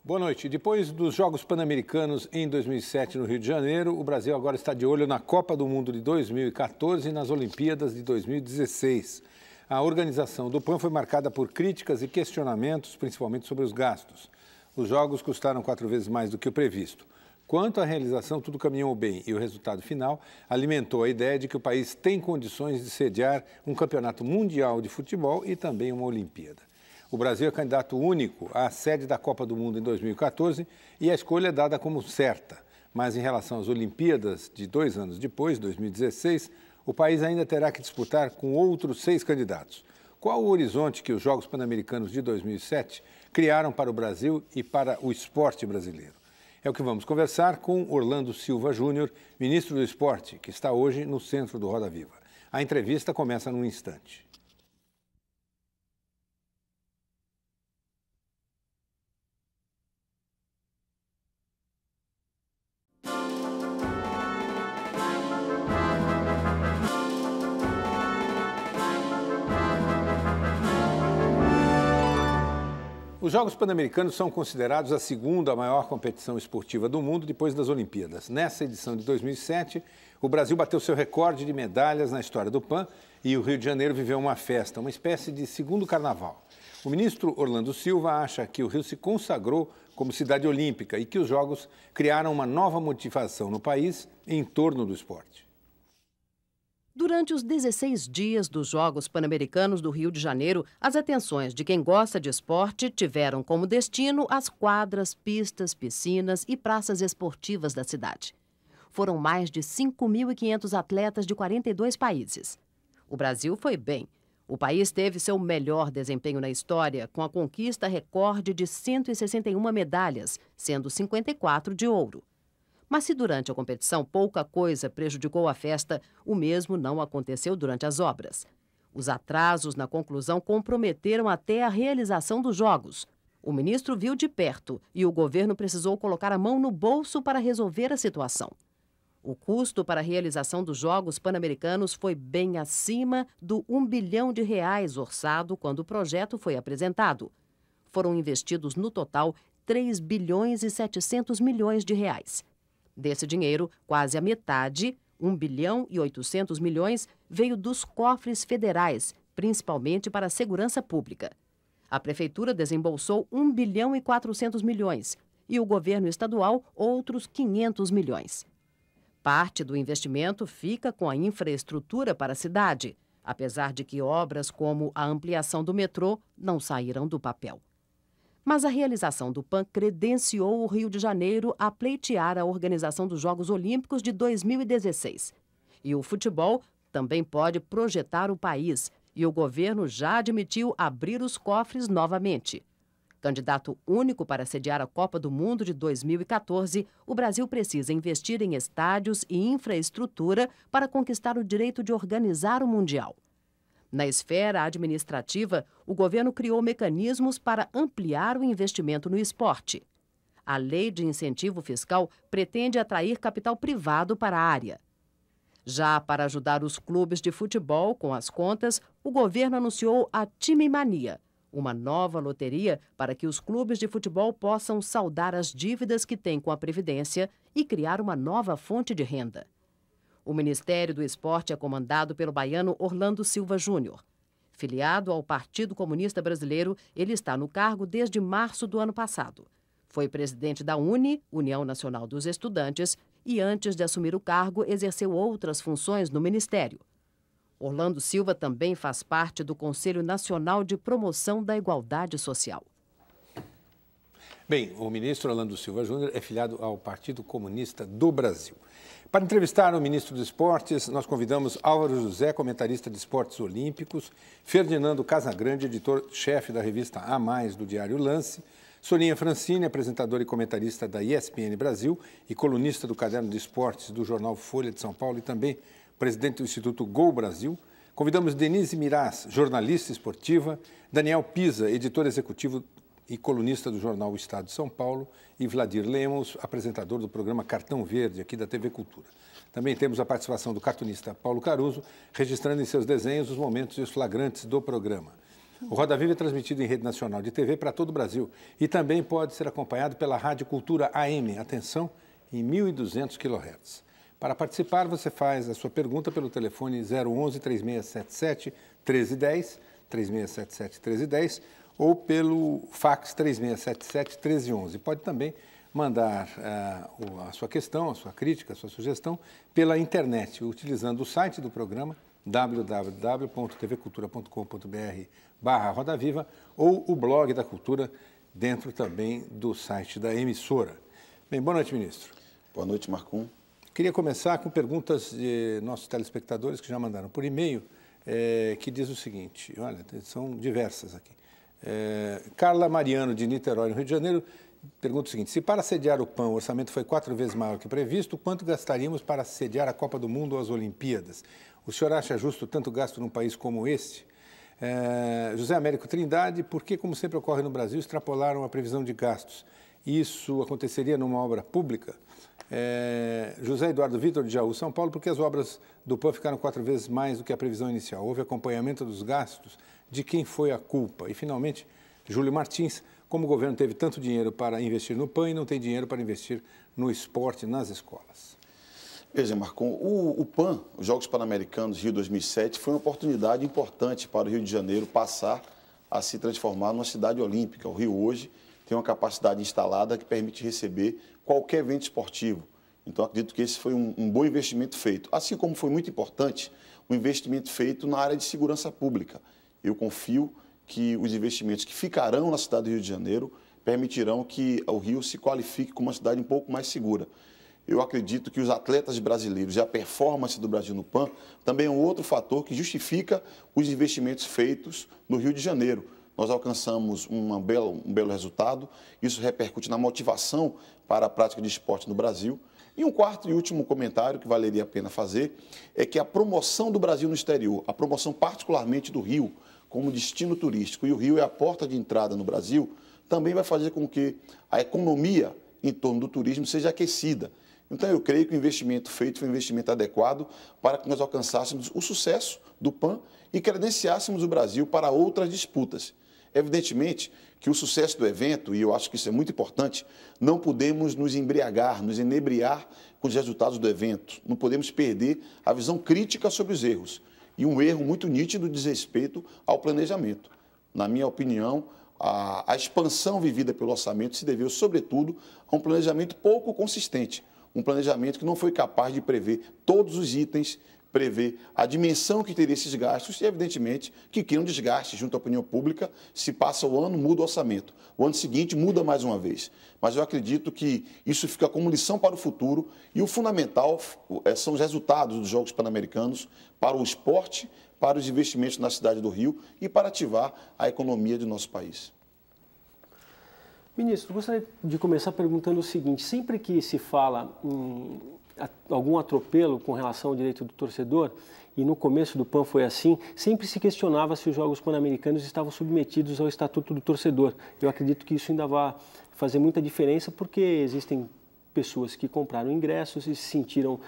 Boa noite. Depois dos Jogos Pan-Americanos em 2007 no Rio de Janeiro, o Brasil agora está de olho na Copa do Mundo de 2014 e nas Olimpíadas de 2016. A organização do PAN foi marcada por críticas e questionamentos, principalmente sobre os gastos. Os Jogos custaram 4 vezes mais do que o previsto. Quanto à realização, tudo caminhou bem e o resultado final alimentou a ideia de que o país tem condições de sediar um campeonato mundial de futebol e também uma Olimpíada. O Brasil é candidato único à sede da Copa do Mundo em 2014 e a escolha é dada como certa. Mas em relação às Olimpíadas de 2 anos depois, 2016, o país ainda terá que disputar com outros 6 candidatos. Qual o horizonte que os Jogos Pan-Americanos de 2007 criaram para o Brasil e para o esporte brasileiro? É o que vamos conversar com Orlando Silva Júnior, ministro do Esporte, que está hoje no centro do Roda Viva. A entrevista começa num instante. Os Jogos Pan-Americanos são considerados a segunda maior competição esportiva do mundo depois das Olimpíadas. Nessa edição de 2007, o Brasil bateu seu recorde de medalhas na história do PAN e o Rio de Janeiro viveu uma festa, uma espécie de segundo carnaval. O ministro Orlando Silva acha que o Rio se consagrou como cidade olímpica e que os Jogos criaram uma nova motivação no país em torno do esporte. Durante os 16 dias dos Jogos Pan-Americanos do Rio de Janeiro, as atenções de quem gosta de esporte tiveram como destino as quadras, pistas, piscinas e praças esportivas da cidade. Foram mais de 5.500 atletas de 42 países. O Brasil foi bem. O país teve seu melhor desempenho na história, com a conquista recorde de 161 medalhas, sendo 54 de ouro. Mas se durante a competição pouca coisa prejudicou a festa, o mesmo não aconteceu durante as obras. Os atrasos na conclusão comprometeram até a realização dos Jogos. O ministro viu de perto e o governo precisou colocar a mão no bolso para resolver a situação. O custo para a realização dos Jogos Pan-Americanos foi bem acima do R$ 1 bilhão orçado quando o projeto foi apresentado. Foram investidos no total 3 bilhões e 700 milhões de reais. Desse dinheiro, quase a metade, 1 bilhão e 800 milhões, veio dos cofres federais, principalmente para a segurança pública. A prefeitura desembolsou 1 bilhão e 400 milhões e o governo estadual outros 500 milhões. Parte do investimento fica com a infraestrutura para a cidade, apesar de que obras como a ampliação do metrô não saíram do papel. Mas a realização do PAN credenciou o Rio de Janeiro a pleitear a organização dos Jogos Olímpicos de 2016. E o futebol também pode projetar o país, e o governo já admitiu abrir os cofres novamente. Candidato único para sediar a Copa do Mundo de 2014, o Brasil precisa investir em estádios e infraestrutura para conquistar o direito de organizar o Mundial. Na esfera administrativa, o governo criou mecanismos para ampliar o investimento no esporte. A Lei de Incentivo Fiscal pretende atrair capital privado para a área. Já para ajudar os clubes de futebol com as contas, o governo anunciou a Time Mania, uma nova loteria para que os clubes de futebol possam saldar as dívidas que têm com a Previdência e criar uma nova fonte de renda. O Ministério do Esporte é comandado pelo baiano Orlando Silva Júnior. Filiado ao Partido Comunista Brasileiro, ele está no cargo desde março do ano passado. Foi presidente da UNE, União Nacional dos Estudantes, e antes de assumir o cargo, exerceu outras funções no Ministério. Orlando Silva também faz parte do Conselho Nacional de Promoção da Igualdade Social. Bem, o ministro Orlando Silva Júnior é filiado ao Partido Comunista do Brasil. Para entrevistar o ministro dos Esportes, nós convidamos Álvaro José, comentarista de esportes olímpicos, Ferdinando Casagrande, editor-chefe da revista A Mais do Diário Lance, Soninha Francini, apresentadora e comentarista da ESPN Brasil e colunista do Caderno de Esportes do jornal Folha de São Paulo e também presidente do Instituto Gol Brasil. Convidamos Denise Miraz, jornalista esportiva, Daniel Pisa, editor executivo e colunista do jornal O Estado de São Paulo, e Vladir Lemos, apresentador do programa Cartão Verde, aqui da TV Cultura. Também temos a participação do cartunista Paulo Caruso, registrando em seus desenhos os momentos e os flagrantes do programa. O Roda Viva é transmitido em rede nacional de TV para todo o Brasil e também pode ser acompanhado pela Rádio Cultura AM, atenção, em 1.200 kHz. Para participar, você faz a sua pergunta pelo telefone 011-3677-1310, 3677-1310, ou pelo fax 3677-1311. Pode também mandar a sua questão, a sua crítica, a sua sugestão pela internet, utilizando o site do programa www.tvcultura.com.br/Roda Viva ou o blog da Cultura dentro também do site da emissora. Bem, boa noite, ministro. Boa noite, Marcum. Queria começar com perguntas de nossos telespectadores que já mandaram por e-mail, que diz o seguinte, olha, são diversas aqui. Carla Mariano, de Niterói, no Rio de Janeiro, pergunta o seguinte, se para sediar o PAN o orçamento foi 4 vezes maior que previsto, quanto gastaríamos para sediar a Copa do Mundo ou as Olimpíadas? O senhor acha justo tanto gasto num país como este? José Américo Trindade, por que, como sempre ocorre no Brasil, extrapolaram a previsão de gastos? Isso aconteceria numa obra pública? José Eduardo Vitor, de Jaú, São Paulo, porque as obras do PAN ficaram 4 vezes mais do que a previsão inicial? Houve acompanhamento dos gastos? De quem foi a culpa? E, finalmente, Júlio Martins, como o governo teve tanto dinheiro para investir no PAN e não tem dinheiro para investir no esporte nas escolas? Veja, Marcon, o PAN, os Jogos Pan-Americanos Rio 2007, foi uma oportunidade importante para o Rio de Janeiro passar a se transformar numa cidade olímpica. O Rio hoje tem uma capacidade instalada que permite receber qualquer evento esportivo. Então, acredito que esse foi um bom investimento feito. Assim como foi muito importante o investimento feito na área de segurança pública. Eu confio que os investimentos que ficarão na cidade do Rio de Janeiro permitirão que o Rio se qualifique como uma cidade um pouco mais segura. Eu acredito que os atletas brasileiros e a performance do Brasil no PAN também é um outro fator que justifica os investimentos feitos no Rio de Janeiro. Nós alcançamos um belo resultado, isso repercute na motivação para a prática de esporte no Brasil. E um quarto e último comentário que valeria a pena fazer é que a promoção do Brasil no exterior, a promoção particularmente do Rio como destino turístico, e o Rio é a porta de entrada no Brasil, também vai fazer com que a economia em torno do turismo seja aquecida. Então, eu creio que o investimento feito foi um investimento adequado para que nós alcançássemos o sucesso do PAN e credenciássemos o Brasil para outras disputas. Evidentemente que o sucesso do evento, e eu acho que isso é muito importante, não podemos nos embriagar, nos inebriar com os resultados do evento. Não podemos perder a visão crítica sobre os erros. E um erro muito nítido diz respeito ao planejamento. Na minha opinião, a expansão vivida pelo orçamento se deveu, sobretudo, a um planejamento pouco consistente. Um planejamento que não foi capaz de prever todos os itens, prever a dimensão que teria esses gastos e, evidentemente, que cria um desgaste junto à opinião pública. Se passa o ano, muda o orçamento. O ano seguinte, muda mais uma vez. Mas eu acredito que isso fica como lição para o futuro e o fundamental são os resultados dos Jogos Pan-Americanos para o esporte, para os investimentos na cidade do Rio e para ativar a economia do nosso país. Ministro, gostaria de começar perguntando o seguinte, sempre que se fala em algum atropelo com relação ao direito do torcedor, e no começo do PAN foi assim, sempre se questionava se os Jogos Pan-Americanos estavam submetidos ao Estatuto do Torcedor. Eu acredito que isso ainda vai fazer muita diferença porque existem pessoas que compraram ingressos e se sentiram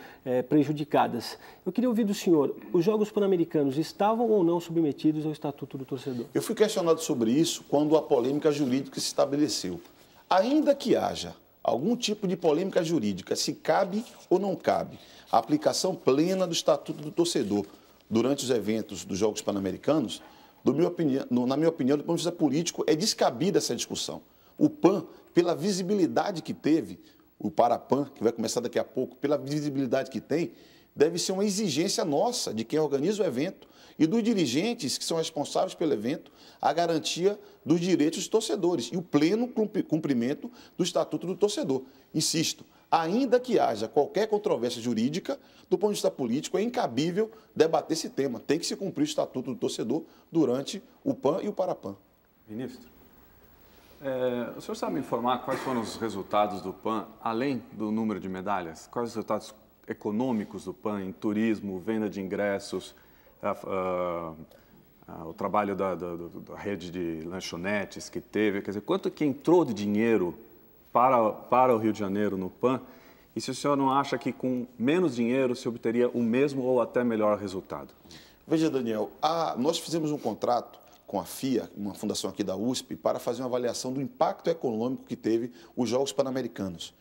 prejudicadas. Eu queria ouvir do senhor, os Jogos Pan-Americanos estavam ou não submetidos ao Estatuto do Torcedor? Eu fui questionado sobre isso quando a polêmica jurídica se estabeleceu. Ainda que haja algum tipo de polêmica jurídica, se cabe ou não cabe a aplicação plena do Estatuto do Torcedor durante os eventos dos Jogos Pan-Americanos, na minha opinião, do ponto de vista político, é descabida essa discussão. O PAN, pela visibilidade que teve, o Parapan, que vai começar daqui a pouco, pela visibilidade que tem, deve ser uma exigência nossa, de quem organiza o evento e dos dirigentes que são responsáveis pelo evento, a garantia dos direitos dos torcedores e o pleno cumprimento do Estatuto do Torcedor. Insisto, ainda que haja qualquer controvérsia jurídica, do ponto de vista político, é incabível debater esse tema. Tem que se cumprir o Estatuto do Torcedor durante o PAN e o Parapan. Ministro, o senhor sabe me informar quais foram os resultados do PAN, além do número de medalhas? Quais os resultados econômicos do PAN em turismo, venda de ingressos, o trabalho da rede de lanchonetes que teve? Quer dizer, quanto que entrou de dinheiro para o Rio de Janeiro no PAN? E se o senhor não acha que com menos dinheiro se obteria o mesmo ou até melhor resultado? Veja, Daniel, nós fizemos um contrato com a FIA, uma fundação aqui da USP, para fazer uma avaliação do impacto econômico que teve os Jogos Pan-Americanos.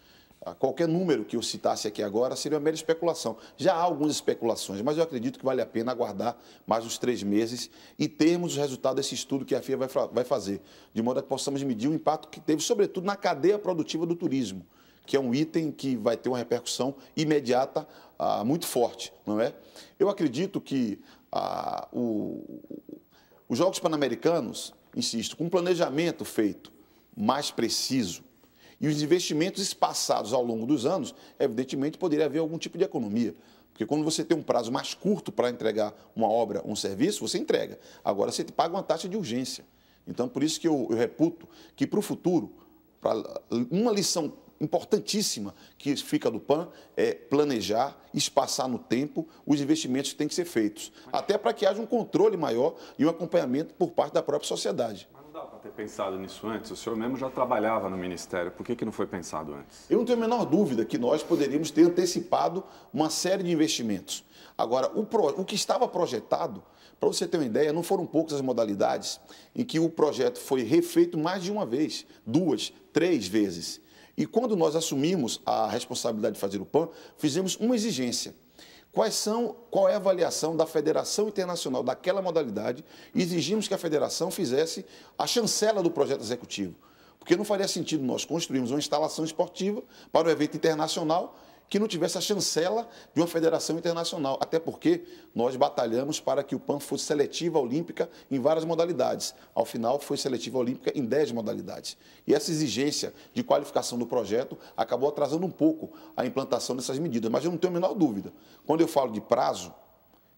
Qualquer número que eu citasse aqui agora seria uma mera especulação. Já há algumas especulações, mas eu acredito que vale a pena aguardar mais uns 3 meses e termos os resultados desse estudo que a FIA vai fazer, de modo a que possamos medir o impacto que teve, sobretudo na cadeia produtiva do turismo, que é um item que vai ter uma repercussão imediata muito forte, não é? Eu acredito que os Jogos Pan-Americanos, insisto, com um planejamento feito mais preciso, e os investimentos espaçados ao longo dos anos, evidentemente, poderia haver algum tipo de economia. Porque quando você tem um prazo mais curto para entregar uma obra, um serviço, você entrega. Agora, você paga uma taxa de urgência. Então, por isso que eu reputo que, para o futuro, uma lição importantíssima que fica do PAN é planejar, espaçar no tempo os investimentos que têm que ser feitos. Até para que haja um controle maior e um acompanhamento por parte da própria sociedade. Dá para ter pensado nisso antes? O senhor mesmo já trabalhava no Ministério. Por que não foi pensado antes? Eu não tenho a menor dúvida que nós poderíamos ter antecipado uma série de investimentos. Agora, o que estava projetado, para você ter uma ideia, não foram poucas as modalidades em que o projeto foi refeito mais de uma vez, 2, 3 vezes. E quando nós assumimos a responsabilidade de fazer o PAN, fizemos uma exigência. Qual é a avaliação da Federação Internacional daquela modalidade e exigimos que a Federação fizesse a chancela do projeto executivo. Porque não faria sentido nós construirmos uma instalação esportiva para um evento internacional que não tivesse a chancela de uma federação internacional. Até porque nós batalhamos para que o PAN fosse seletiva olímpica em várias modalidades. Ao final, foi seletiva olímpica em 10 modalidades. E essa exigência de qualificação do projeto acabou atrasando um pouco a implantação dessas medidas. Mas eu não tenho a menor dúvida. Quando eu falo de prazo,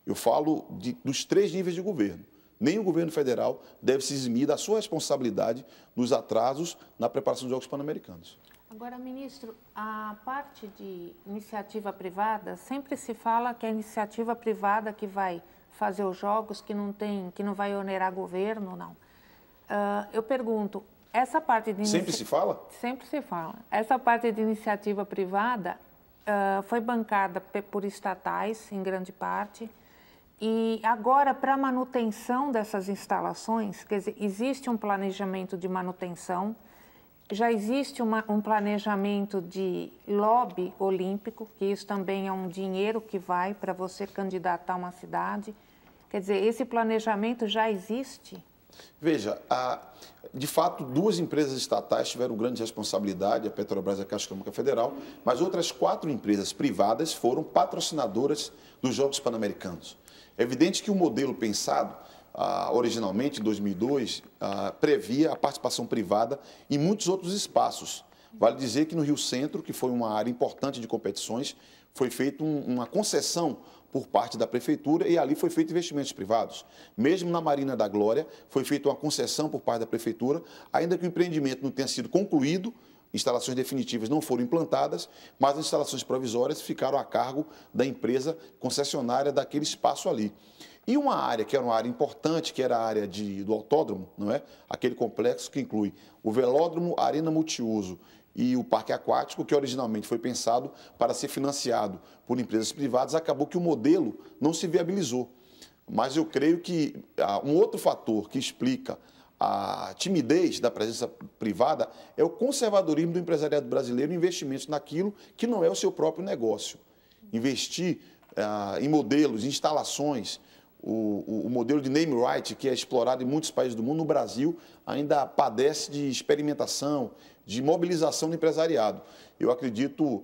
eu falo dos 3 níveis de governo. Nem o governo federal deve se eximir da sua responsabilidade nos atrasos na preparação dos Jogos Pan-Americanos. Agora, ministro, a parte de iniciativa privada, sempre se fala que é a iniciativa privada que vai fazer os jogos, que não vai onerar governo, não. Eu pergunto, essa parte de... Sempre se fala? Sempre se fala. Essa parte de iniciativa privada foi bancada por estatais, em grande parte, e agora, para a manutenção dessas instalações, quer dizer, existe um planejamento de manutenção, já existe um planejamento de lobby olímpico, que isso também é um dinheiro que vai para você candidatar uma cidade. Quer dizer, esse planejamento já existe? Veja, de fato, 2 empresas estatais tiveram grande responsabilidade, a Petrobras e a Caixa Econômica Federal, mas outras 4 empresas privadas foram patrocinadoras dos Jogos Pan-Americanos. É evidente que o modelo pensado originalmente, em 2002, previa a participação privada em muitos outros espaços. Vale dizer que no Rio Centro, que foi uma área importante de competições, foi feita uma concessão por parte da Prefeitura e ali foi feito investimentos privados. Mesmo na Marina da Glória, foi feita uma concessão por parte da Prefeitura, ainda que o empreendimento não tenha sido concluído, instalações definitivas não foram implantadas, mas as instalações provisórias ficaram a cargo da empresa concessionária daquele espaço ali. E uma área que era uma área importante, que era a área do autódromo, não é? Aquele complexo que inclui o velódromo, a arena multiuso e o parque aquático, que originalmente foi pensado para ser financiado por empresas privadas, acabou que o modelo não se viabilizou. Mas eu creio que um outro fator que explica a timidez da presença privada é o conservadorismo do empresariado brasileiro em investimentos naquilo que não é o seu próprio negócio. Investir em modelos, em instalações, o modelo de name right, que é explorado em muitos países do mundo, no Brasil, ainda padece de experimentação, de mobilização do empresariado. Eu acredito,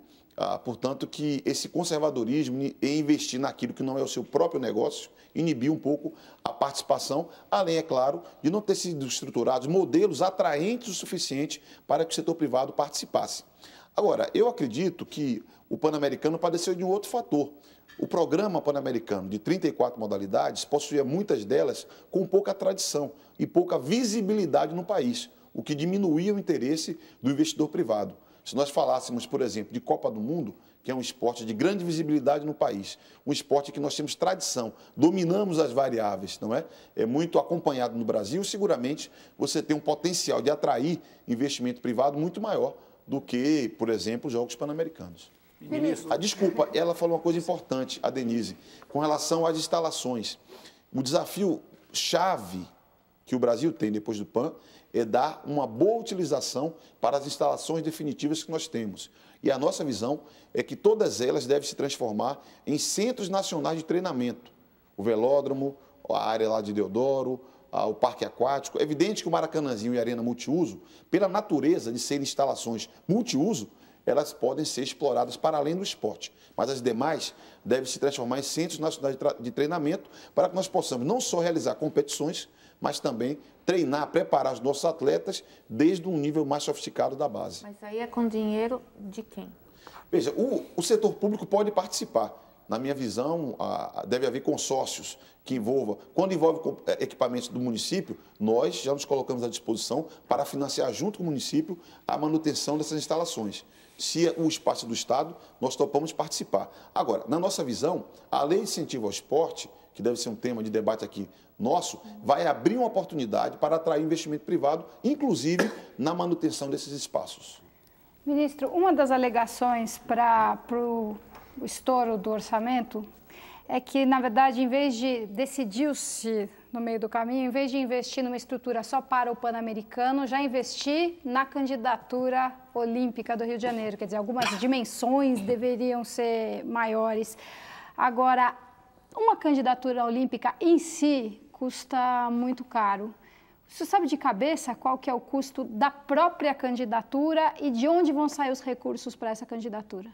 portanto, que esse conservadorismo em investir naquilo que não é o seu próprio negócio inibiu um pouco a participação, além, é claro, de não ter sido estruturados modelos atraentes o suficiente para que o setor privado participasse. Agora, eu acredito que o Pan-Americano padeceu de um outro fator. O programa Pan-Americano, de 34 modalidades, possuía muitas delas com pouca tradição e pouca visibilidade no país, o que diminuía o interesse do investidor privado. Se nós falássemos, por exemplo, de Copa do Mundo, que é um esporte de grande visibilidade no país, um esporte que nós temos tradição, dominamos as variáveis, não é? É muito acompanhado no Brasil, seguramente você tem um potencial de atrair investimento privado muito maior do que, por exemplo, os Jogos Pan-Americanos. Desculpa, ela falou uma coisa importante, a Denise, com relação às instalações. O desafio chave que o Brasil tem depois do PAN é dar uma boa utilização para as instalações definitivas que nós temos. E a nossa visão é que todas elas devem se transformar em centros nacionais de treinamento. O velódromo, a área lá de Deodoro, o parque aquático. É evidente que o Maracanãzinho e a Arena Multiuso, pela natureza de serem instalações multiuso, elas podem ser exploradas para além do esporte. Mas as demais devem se transformar em centros nacionais de treinamento para que nós possamos não só realizar competições, mas também treinar, preparar os nossos atletas desde um nível mais sofisticado da base. Mas aí é com dinheiro de quem? Veja, o setor público pode participar. Na minha visão, deve haver consórcios que envolvam. Quando envolve equipamentos do município, nós já nos colocamos à disposição para financiar junto com o município a manutenção dessas instalações. Se é o espaço do Estado, nós topamos participar. Agora, na nossa visão, a lei de incentivo ao esporte, que deve ser um tema de debate aqui nosso, vai abrir uma oportunidade para atrair investimento privado, inclusive na manutenção desses espaços. Ministro, uma das alegações para o estouro do orçamento é que, na verdade, em vez de decidiu-se no meio do caminho, em vez de investir numa estrutura só para o Pan-Americano, já investir na candidatura olímpica do Rio de Janeiro. Quer dizer, algumas dimensões deveriam ser maiores. Agora, uma candidatura olímpica em si custa muito caro. Você sabe de cabeça qual que é o custo da própria candidatura e de onde vão sair os recursos para essa candidatura?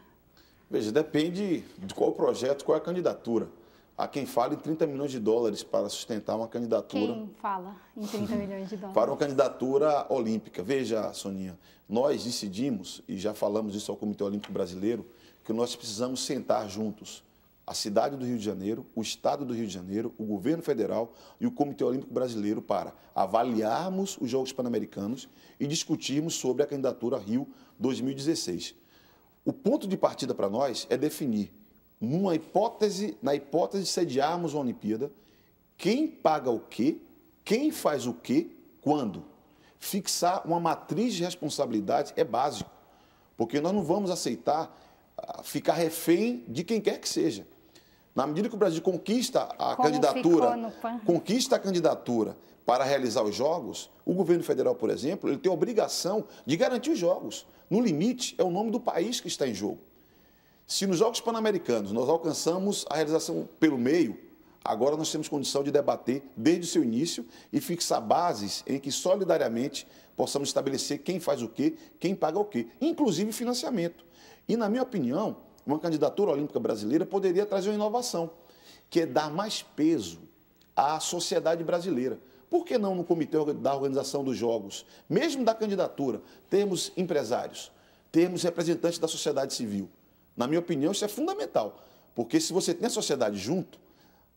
Veja, depende de qual projeto, qual é a candidatura. Há quem fale em 30 milhões de dólares para sustentar uma candidatura. Quem fala em 30 milhões de dólares? Para uma candidatura olímpica. Veja, Soninha, nós decidimos, e já falamos isso ao Comitê Olímpico Brasileiro, que nós precisamos sentar juntos. A cidade do Rio de Janeiro, o Estado do Rio de Janeiro, o governo federal e o Comitê Olímpico Brasileiro para avaliarmos os Jogos Pan-Americanos e discutirmos sobre a candidatura Rio 2016. O ponto de partida para nós é definir, na hipótese de sediarmos uma Olimpíada, quem paga o quê, quem faz o quê, quando. Fixar uma matriz de responsabilidade é básico, porque nós não vamos aceitar ficar refém de quem quer que seja. Na medida que o Brasil conquista a candidatura para realizar os Jogos, o governo federal, por exemplo, ele tem a obrigação de garantir os Jogos. No limite, é o nome do país que está em jogo. Se nos Jogos Pan-Americanos nós alcançamos a realização pelo meio, agora nós temos condição de debater desde o seu início e fixar bases em que solidariamente possamos estabelecer quem faz o quê, quem paga o quê, inclusive financiamento. E, na minha opinião, uma candidatura olímpica brasileira poderia trazer uma inovação, que é dar mais peso à sociedade brasileira. Por que não no comitê da organização dos Jogos, mesmo da candidatura, termos empresários, termos representantes da sociedade civil? Na minha opinião, isso é fundamental, porque se você tem a sociedade junto,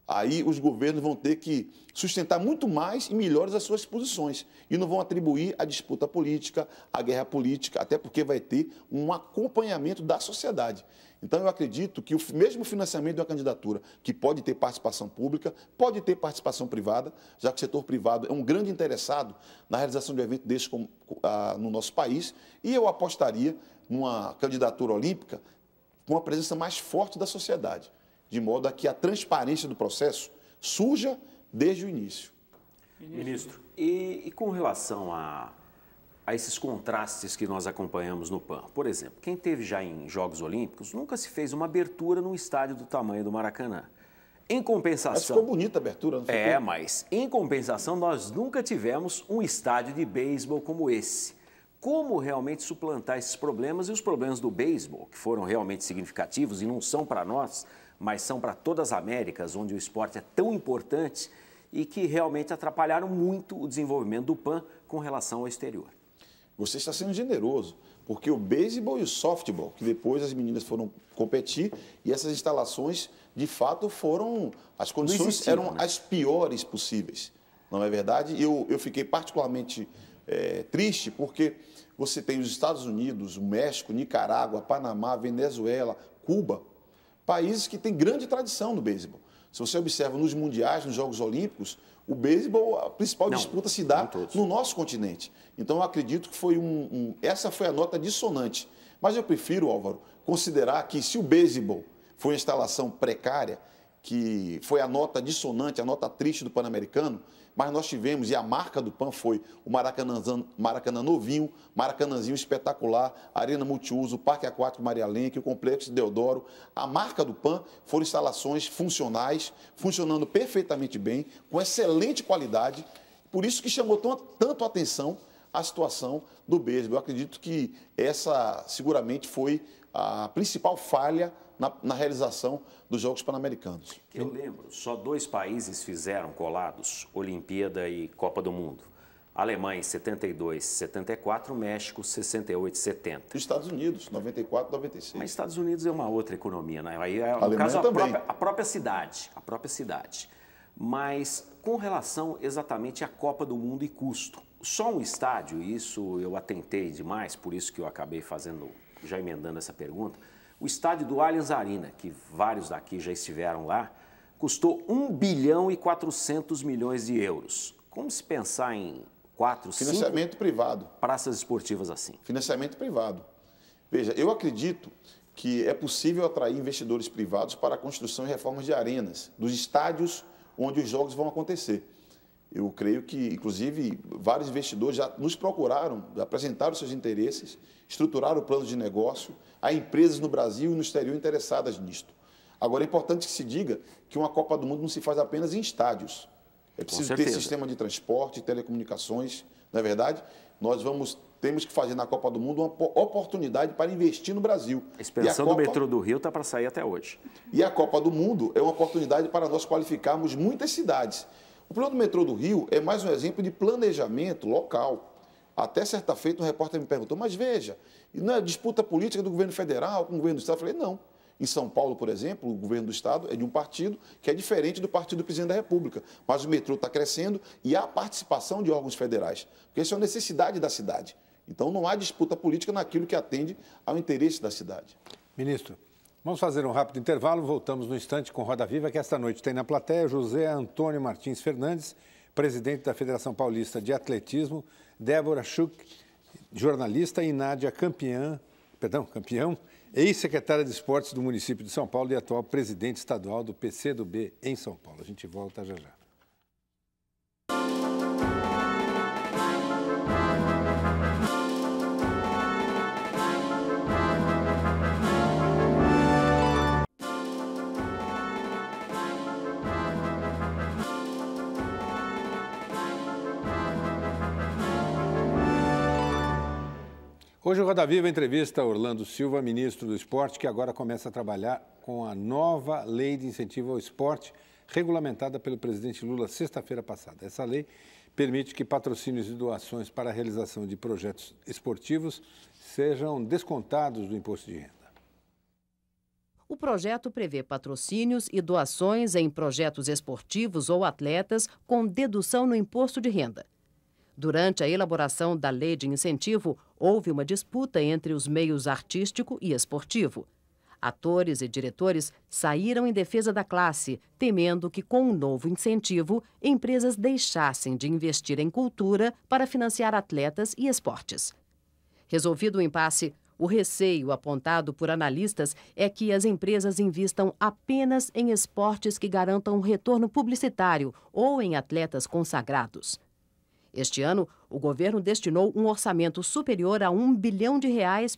aí os governos vão ter que sustentar muito mais e melhores as suas posições e não vão atribuir a disputa política, a guerra política, até porque vai ter um acompanhamento da sociedade. Então, eu acredito que o mesmo financiamento de uma candidatura, que pode ter participação pública, pode ter participação privada, já que o setor privado é um grande interessado na realização de um evento desse no nosso país, e eu apostaria numa candidatura olímpica com uma presença mais forte da sociedade, de modo a que a transparência do processo surja desde o início. Ministro, e com relação a esses contrastes que nós acompanhamos no PAN, por exemplo, quem teve já em Jogos Olímpicos, nunca se fez uma abertura num estádio do tamanho do Maracanã. Em compensação... Mas ficou bonita a abertura, não ficou? Mas em compensação nós nunca tivemos um estádio de beisebol como esse. Como realmente suplantar esses problemas e os problemas do beisebol, que foram realmente significativos e não são para nós, mas são para todas as Américas, onde o esporte é tão importante e que realmente atrapalharam muito o desenvolvimento do PAN com relação ao exterior. Você está sendo generoso, porque o beisebol e o softball, que depois as meninas foram competir, e essas instalações, de fato, foram... As condições eram as piores possíveis, não é verdade? Eu fiquei particularmente triste, porque você tem os Estados Unidos, o México, Nicarágua, Panamá, Venezuela, Cuba, países que têm grande tradição no beisebol. Se você observa nos mundiais, nos Jogos Olímpicos, o beisebol, a principal disputa se dá no nosso continente. Então, eu acredito que essa foi a nota dissonante. Mas eu prefiro, Álvaro, considerar que se o beisebol foi uma instalação precária, que foi a nota dissonante, a nota triste do Pan-Americano, mas nós tivemos, e a marca do PAN foi o Maracanã novinho, Maracanãzinho espetacular, Arena Multiuso, Parque Aquático Maria Lenk, o Complexo Deodoro. A marca do PAN foram instalações funcionais, funcionando perfeitamente bem, com excelente qualidade, por isso que chamou tanto a atenção a situação do beisebol. Eu acredito que essa seguramente foi a principal falha na realização dos Jogos Pan-Americanos. Eu lembro, só 2 países fizeram colados, Olimpíada e Copa do Mundo. Alemanha em 72, 74, México 68, 70. Os Estados Unidos, 94, 96. Mas Estados Unidos é uma outra economia, né? Aí, no caso, a própria cidade. Mas com relação exatamente à Copa do Mundo e custo, só um estádio, isso eu atentei demais, por isso que eu acabei já emendando essa pergunta, o estádio do Allianz Arena, que vários daqui já estiveram lá, custou 1 bilhão e 400 milhões de euros. Como se pensar em 4, 5 financiamento privado. Praças esportivas assim? Financiamento privado. Veja, eu acredito que é possível atrair investidores privados para a construção e reformas de arenas, dos estádios onde os jogos vão acontecer. Eu creio que, inclusive, vários investidores já nos procuraram, apresentaram seus interesses, estruturaram planos de negócio. Há empresas no Brasil e no exterior interessadas nisto. Agora, é importante que se diga que uma Copa do Mundo não se faz apenas em estádios. É preciso ter sistema de transporte, telecomunicações, não é verdade? Temos que fazer na Copa do Mundo uma oportunidade para investir no Brasil. A expansão do metrô do Rio está para sair até hoje. E a Copa do Mundo é uma oportunidade para nós qualificarmos muitas cidades. O plano do metrô do Rio é mais um exemplo de planejamento local. Até certa feita um repórter me perguntou, mas veja, não é disputa política do governo federal com o governo do Estado? Eu falei, não. Em São Paulo, por exemplo, o governo do Estado é de um partido que é diferente do partido do presidente da República. Mas o metrô está crescendo e há participação de órgãos federais, porque isso é uma necessidade da cidade. Então não há disputa política naquilo que atende ao interesse da cidade. Ministro, vamos fazer um rápido intervalo, voltamos no instante com Roda Viva, que esta noite tem na plateia José Antônio Martins Fernandes, presidente da Federação Paulista de Atletismo, Débora Schuch, jornalista, e Nádia Campeão, ex-secretária de Esportes do município de São Paulo e atual presidente estadual do PCdoB em São Paulo. A gente volta já já. Hoje o Roda Viva entrevista Orlando Silva, ministro do Esporte, que agora começa a trabalhar com a nova lei de incentivo ao esporte, regulamentada pelo presidente Lula sexta-feira passada. Essa lei permite que patrocínios e doações para a realização de projetos esportivos sejam descontados do imposto de renda. O projeto prevê patrocínios e doações em projetos esportivos ou atletas com dedução no imposto de renda. Durante a elaboração da lei de incentivo, houve uma disputa entre os meios artístico e esportivo. Atores e diretores saíram em defesa da classe, temendo que, com um novo incentivo, empresas deixassem de investir em cultura para financiar atletas e esportes. Resolvido o impasse, o receio apontado por analistas é que as empresas invistam apenas em esportes que garantam um retorno publicitário ou em atletas consagrados. Este ano, o governo destinou um orçamento superior a R$1 bilhão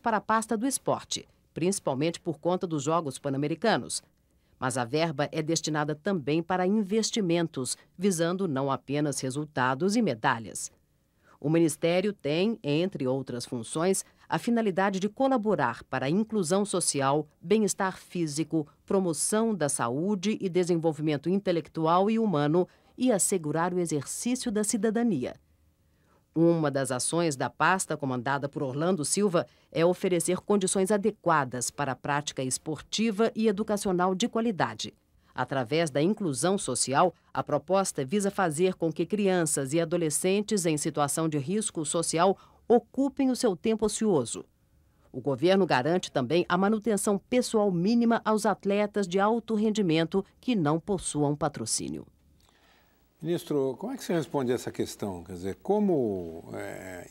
para a pasta do esporte, principalmente por conta dos Jogos Pan-Americanos. Mas a verba é destinada também para investimentos, visando não apenas resultados e medalhas. O Ministério tem, entre outras funções, a finalidade de colaborar para a inclusão social, bem-estar físico, promoção da saúde e desenvolvimento intelectual e humano e assegurar o exercício da cidadania. Uma das ações da pasta comandada por Orlando Silva é oferecer condições adequadas para a prática esportiva e educacional de qualidade. Através da inclusão social, a proposta visa fazer com que crianças e adolescentes em situação de risco social ocupem o seu tempo ocioso. O governo garante também a manutenção pessoal mínima aos atletas de alto rendimento que não possuam patrocínio. Ministro, como é que você responde a essa questão? Quer dizer, como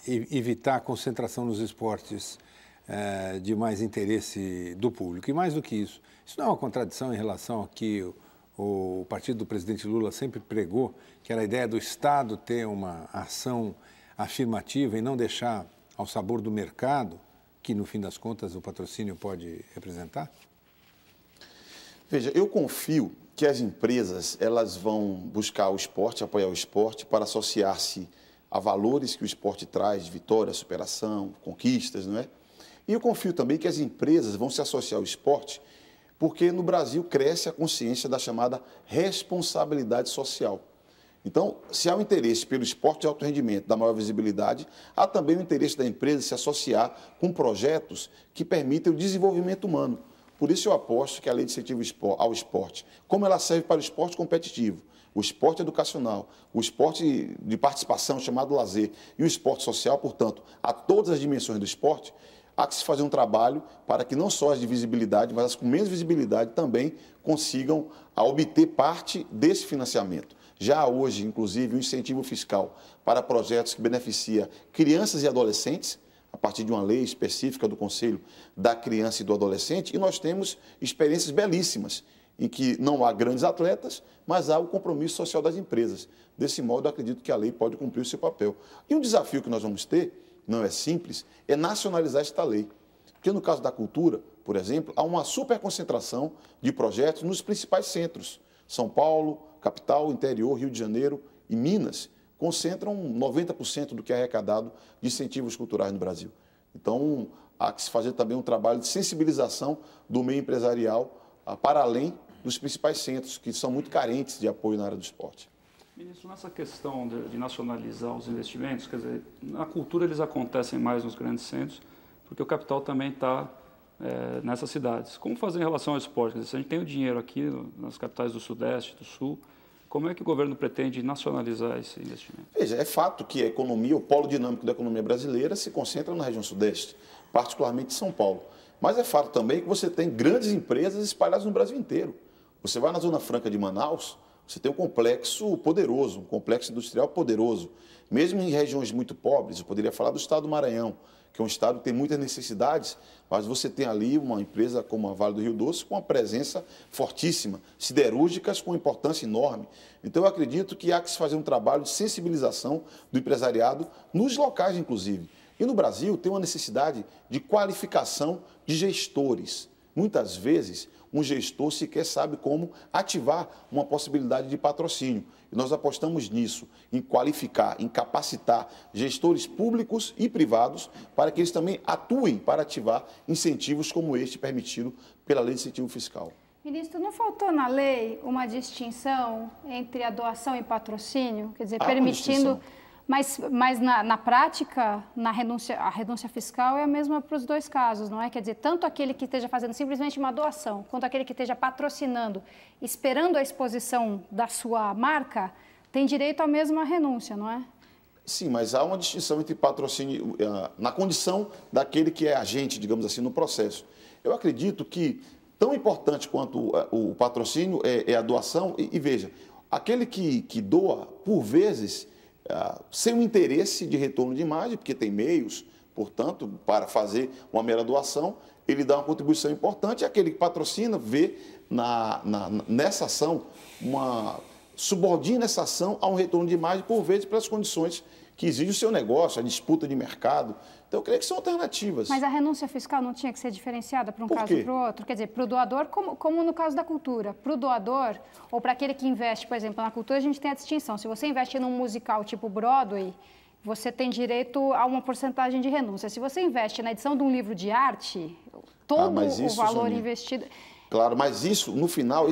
evitar a concentração nos esportes de mais interesse do público? E mais do que isso, não é uma contradição em relação ao que o partido do presidente Lula sempre pregou, que era a ideia do Estado ter uma ação afirmativa e não deixar ao sabor do mercado, que no fim das contas o patrocínio pode representar? Veja, eu confio que as empresas elas vão buscar o esporte, apoiar o esporte para associar-se a valores que o esporte traz, de vitória, superação, conquistas, não é? E eu confio também que as empresas vão se associar ao esporte porque no Brasil cresce a consciência da chamada responsabilidade social. Então, se há um interesse pelo esporte de alto rendimento, da maior visibilidade, há também o interesse da empresa se associar com projetos que permitem o desenvolvimento humano. Por isso eu aposto que a lei de incentivo ao esporte, como ela serve para o esporte competitivo, o esporte educacional, o esporte de participação, chamado lazer, e o esporte social, portanto, a todas as dimensões do esporte, há que se fazer um trabalho para que não só as de visibilidade, mas as com menos visibilidade também consigam obter parte desse financiamento. Já há hoje, inclusive, um incentivo fiscal para projetos que beneficia crianças e adolescentes, a partir de uma lei específica do Conselho da Criança e do Adolescente, e nós temos experiências belíssimas, em que não há grandes atletas, mas há o compromisso social das empresas. Desse modo, eu acredito que a lei pode cumprir o seu papel. E um desafio que nós vamos ter, não é simples, é nacionalizar esta lei. Porque no caso da cultura, por exemplo, há uma superconcentração de projetos nos principais centros. São Paulo, capital, interior, Rio de Janeiro e Minas concentram 90% do que é arrecadado de incentivos culturais no Brasil. Então, há que se fazer também um trabalho de sensibilização do meio empresarial para além dos principais centros, que são muito carentes de apoio na área do esporte. Ministro, nessa questão de nacionalizar os investimentos, quer dizer, na cultura eles acontecem mais nos grandes centros, porque o capital também está nessas cidades. Como fazer em relação ao esporte? Quer dizer, se a gente tem o dinheiro aqui nas capitais do Sudeste, do Sul, como é que o governo pretende nacionalizar esse investimento? Veja, é fato que a economia, o polo dinâmico da economia brasileira se concentra na região Sudeste, particularmente em São Paulo. Mas é fato também que você tem grandes empresas espalhadas no Brasil inteiro. Você vai na Zona Franca de Manaus, você tem um complexo poderoso, um complexo industrial poderoso. Mesmo em regiões muito pobres, eu poderia falar do estado do Maranhão, que é um estado que tem muitas necessidades, mas você tem ali uma empresa como a Vale do Rio Doce com uma presença fortíssima, siderúrgicas com importância enorme. Então eu acredito que há que se fazer um trabalho de sensibilização do empresariado nos locais, inclusive. E no Brasil tem uma necessidade de qualificação de gestores. Muitas vezes, um gestor sequer sabe como ativar uma possibilidade de patrocínio. E nós apostamos nisso, em qualificar, em capacitar gestores públicos e privados para que eles também atuem para ativar incentivos como este permitido pela Lei de Incentivo Fiscal. Ministro, não faltou na lei uma distinção entre a doação e patrocínio? Quer dizer, permitindo... Mas na prática, a renúncia fiscal é a mesma para os dois casos, não é? Quer dizer, tanto aquele que esteja fazendo simplesmente uma doação, quanto aquele que esteja patrocinando, esperando a exposição da sua marca, tem direito à mesma renúncia, não é? Sim, mas há uma distinção entre patrocínio, na condição daquele que é agente, digamos assim, no processo. Eu acredito que tão importante quanto o patrocínio é a doação, e veja, aquele que doa, por vezes... sem um interesse de retorno de imagem, porque tem meios, portanto, para fazer uma mera doação, ele dá uma contribuição importante, e aquele que patrocina vê nessa ação, subordina essa ação a um retorno de imagem, por vezes, pelas condições que exige o seu negócio, a disputa de mercado. Então, eu creio que são alternativas. Mas a renúncia fiscal não tinha que ser diferenciada para um caso ou para o outro? Quer dizer, para o doador, como no caso da cultura, para o doador ou para aquele que investe, por exemplo, na cultura, a gente tem a distinção. Se você investe num musical tipo Broadway, você tem direito a uma porcentagem de renúncia. Se você investe na edição de um livro de arte, todo o valor investido... Claro, mas isso, no final,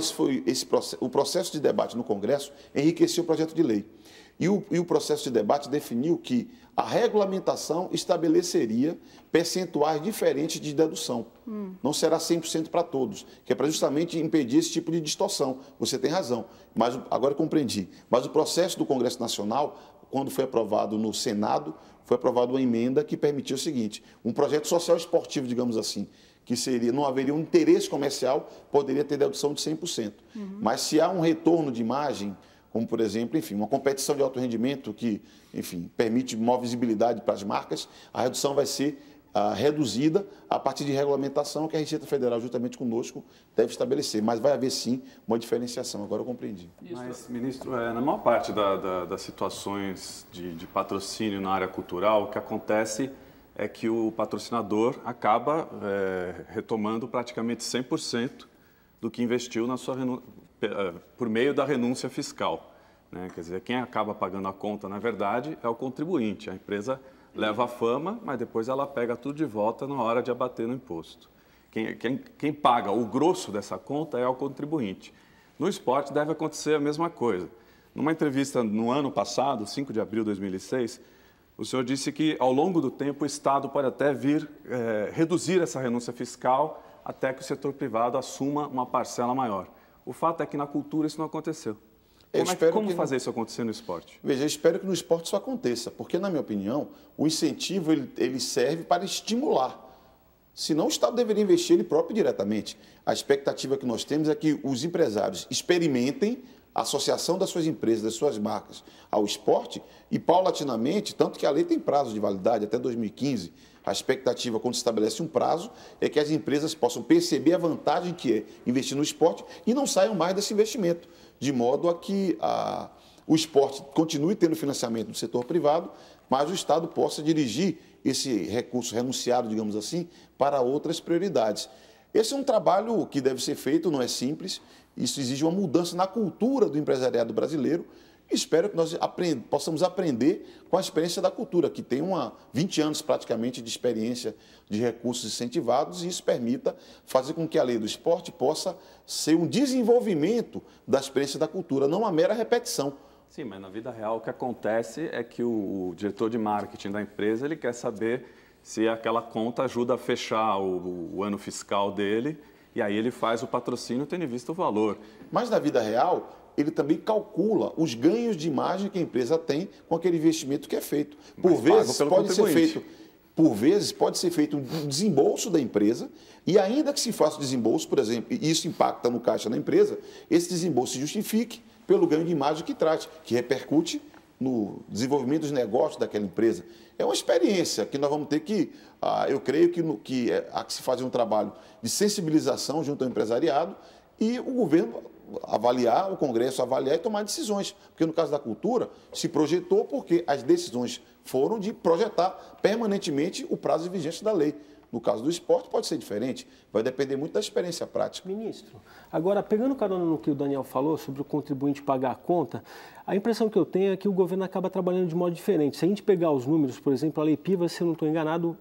o processo de debate no Congresso enriqueceu o projeto de lei. E o processo de debate definiu que a regulamentação estabeleceria percentuais diferentes de dedução. Não será 100% para todos, que é para justamente impedir esse tipo de distorção. Você tem razão, mas agora compreendi. Mas o processo do Congresso Nacional, quando foi aprovado no Senado, foi aprovada uma emenda que permitia o seguinte, um projeto social esportivo, digamos assim, que não haveria um interesse comercial, poderia ter dedução de 100%. Mas se há um retorno de imagem, como, por exemplo, enfim, uma competição de alto rendimento que, enfim, permite maior visibilidade para as marcas, a redução vai ser reduzida a partir de regulamentação que a Receita Federal, juntamente conosco, deve estabelecer. Mas vai haver, sim, uma diferenciação. Agora eu compreendi. Mas, ministro, na maior parte das situações de patrocínio na área cultural, o que acontece é que o patrocinador acaba retomando praticamente 100% do que investiu por meio da renúncia fiscal, né? Quer dizer, quem acaba pagando a conta, na verdade, é o contribuinte. A empresa leva a fama, mas depois ela pega tudo de volta na hora de abater no imposto. Quem paga o grosso dessa conta é o contribuinte. No esporte deve acontecer a mesma coisa. Numa entrevista no ano passado, 5 de abril de 2006, o senhor disse que, ao longo do tempo, o Estado pode até vir reduzir essa renúncia fiscal até que o setor privado assuma uma parcela maior. O fato é que na cultura isso não aconteceu. Como fazer isso acontecer no esporte? Veja, eu espero que no esporte isso aconteça, porque, na minha opinião, o incentivo ele serve para estimular. Senão, o Estado deveria investir ele próprio diretamente. A expectativa que nós temos é que os empresários experimentem a associação das suas empresas, das suas marcas ao esporte e, paulatinamente, tanto que a lei tem prazo de validade até 2015, a expectativa, quando se estabelece um prazo, é que as empresas possam perceber a vantagem que é investir no esporte e não saiam mais desse investimento, de modo a que o esporte continue tendo financiamento do setor privado, mas o Estado possa dirigir esse recurso renunciado, digamos assim, para outras prioridades. Esse é um trabalho que deve ser feito, não é simples, isso exige uma mudança na cultura do empresariado brasileiro. Espero que nós possamos aprender com a experiência da cultura, que tem 20 anos praticamente de experiência de recursos incentivados, e isso permita fazer com que a lei do esporte possa ser um desenvolvimento da experiência da cultura, não uma mera repetição. Sim, mas na vida real o que acontece é que o diretor de marketing da empresa ele quer saber se aquela conta ajuda a fechar o ano fiscal dele, e aí ele faz o patrocínio tendo em vista o valor. Mas na vida real, ele também calcula os ganhos de imagem que a empresa tem com aquele investimento que é feito. Por vezes pode ser feito um desembolso da empresa, e ainda que se faça o desembolso, por exemplo, e isso impacta no caixa da empresa, esse desembolso se justifique pelo ganho de imagem que traz, que repercute no desenvolvimento dos negócios daquela empresa. É uma experiência que nós vamos ter que, eu creio que há que se fazer um trabalho de sensibilização junto ao empresariado e o governo avaliar, o Congresso avaliar e tomar decisões. Porque no caso da cultura, se projetou porque as decisões foram de projetar permanentemente o prazo de vigência da lei. No caso do esporte pode ser diferente, vai depender muito da experiência prática. Ministro, agora pegando carona no que o Daniel falou sobre o contribuinte pagar a conta, a impressão que eu tenho é que o governo acaba trabalhando de modo diferente. Se a gente pegar os números, por exemplo, a Lei Piva, se eu não estou enganado,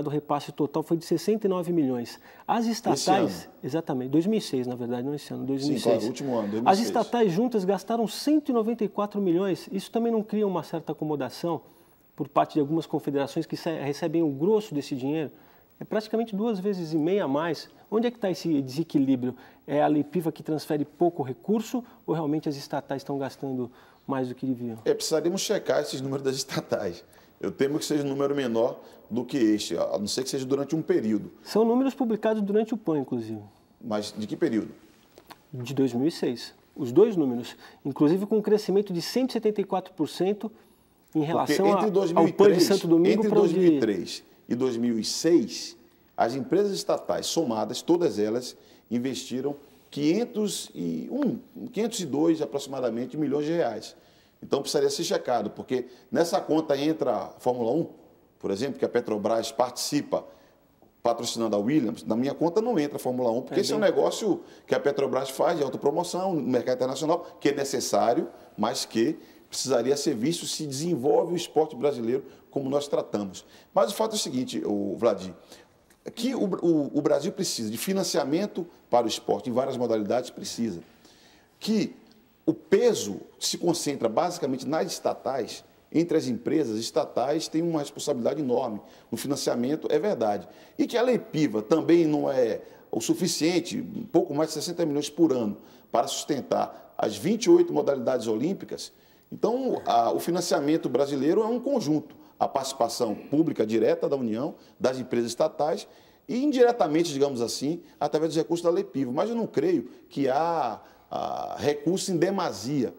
o repasse total foi de 69 milhões. As estatais, exatamente, 2006 na verdade, não esse ano, 2006. Sim, claro, último ano, 2006. As estatais juntas gastaram 194 milhões, isso também não cria uma certa acomodação por parte de algumas confederações que recebem o grosso desse dinheiro? É praticamente 2,5 vezes a mais. Onde é que está esse desequilíbrio? É a Lei Piva que transfere pouco recurso ou realmente as estatais estão gastando mais do que deviam? Precisaríamos checar esses números das estatais. Eu temo que seja um número menor do que este, a não ser que seja durante um período. São números publicados durante o PAN, inclusive. Mas de que período? De 2006. Os dois números, inclusive com um crescimento de 174%, em relação ao PAN de Santo Domingo. Entre 2003 e 2006, as empresas estatais somadas, todas elas, investiram 502 aproximadamente milhões de reais. Então precisaria ser checado, porque nessa conta entra a Fórmula 1, por exemplo, que a Petrobras participa patrocinando a Williams. Na minha conta não entra a Fórmula 1, porque esse é um negócio que a Petrobras faz de autopromoção no mercado internacional, que é necessário, mas que precisaria ser visto se desenvolve o esporte brasileiro como nós tratamos. Mas o fato é o seguinte, Vladir, que o Brasil precisa de financiamento para o esporte em várias modalidades, precisa. Que o peso se concentra basicamente nas estatais, entre as empresas estatais têm uma responsabilidade enorme no financiamento, é verdade. E que a Lei Piva também não é o suficiente, um pouco mais de 60 milhões por ano, para sustentar as 28 modalidades olímpicas. Então, o financiamento brasileiro é um conjunto. A participação pública direta da União, das empresas estatais e indiretamente, digamos assim, através dos recursos da Lei Piva. Mas eu não creio que há recurso em demasia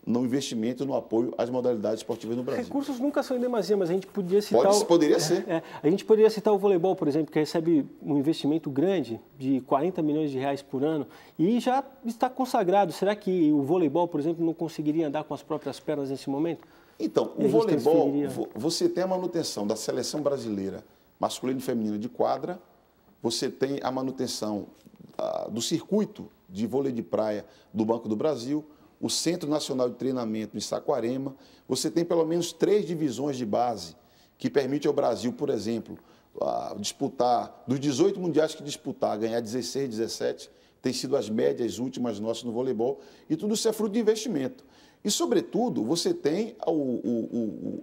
no investimento e no apoio às modalidades esportivas no Brasil. Recursos nunca são em demasia, mas a gente podia citar... Poderia ser. A gente poderia citar o voleibol, por exemplo, que recebe um investimento grande de 40 milhões de reais por ano e já está consagrado. Será que o voleibol, por exemplo, não conseguiria andar com as próprias pernas nesse momento? Então, o voleibol, você tem a manutenção da seleção brasileira masculina e feminina de quadra, você tem a manutenção do circuito de vôlei de praia do Banco do Brasil, o Centro Nacional de Treinamento em Saquarema, você tem pelo menos 3 divisões de base que permite ao Brasil, por exemplo, disputar, dos 18 mundiais que disputar, ganhar 16, 17, tem sido as médias últimas nossas no voleibol, e tudo isso é fruto de investimento. E, sobretudo, você tem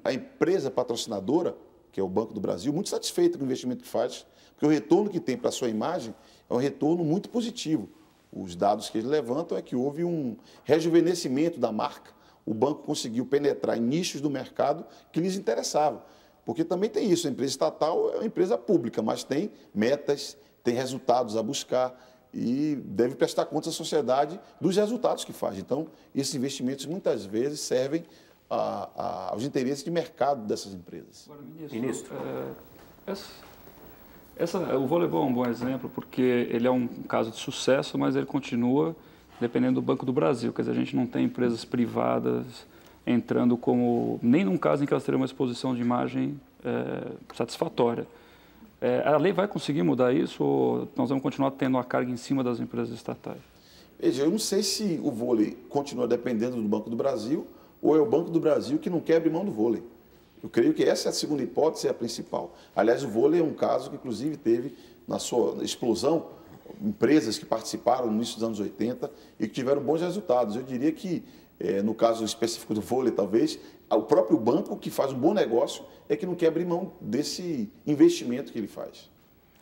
a empresa patrocinadora, que é o Banco do Brasil, muito satisfeita com o investimento que faz, porque o retorno que tem para a sua imagem é um retorno muito positivo. Os dados que eles levantam é que houve um rejuvenescimento da marca. O banco conseguiu penetrar em nichos do mercado que lhes interessavam. Porque também tem isso, a empresa estatal é uma empresa pública, mas tem metas, tem resultados a buscar e deve prestar contas à sociedade dos resultados que faz. Então, esses investimentos muitas vezes servem aos interesses de mercado dessas empresas. Agora, ministro, o voleibol é um bom exemplo porque ele é um caso de sucesso, mas ele continua dependendo do Banco do Brasil. Quer dizer, a gente não tem empresas privadas entrando como... nem num caso em que elas teriam uma exposição de imagem satisfatória. A lei vai conseguir mudar isso ou nós vamos continuar tendo a carga em cima das empresas estatais? Veja, eu não sei se o vôlei continua dependendo do Banco do Brasil ou é o Banco do Brasil que não quer abrir mão do vôlei. Eu creio que essa é a segunda hipótese, é a principal. Aliás, o vôlei é um caso que, inclusive, teve, na sua explosão, empresas que participaram no início dos anos 80 e que tiveram bons resultados. Eu diria que, no caso específico do vôlei, talvez, o próprio banco que faz um bom negócio é que não quer abrir mão desse investimento que ele faz.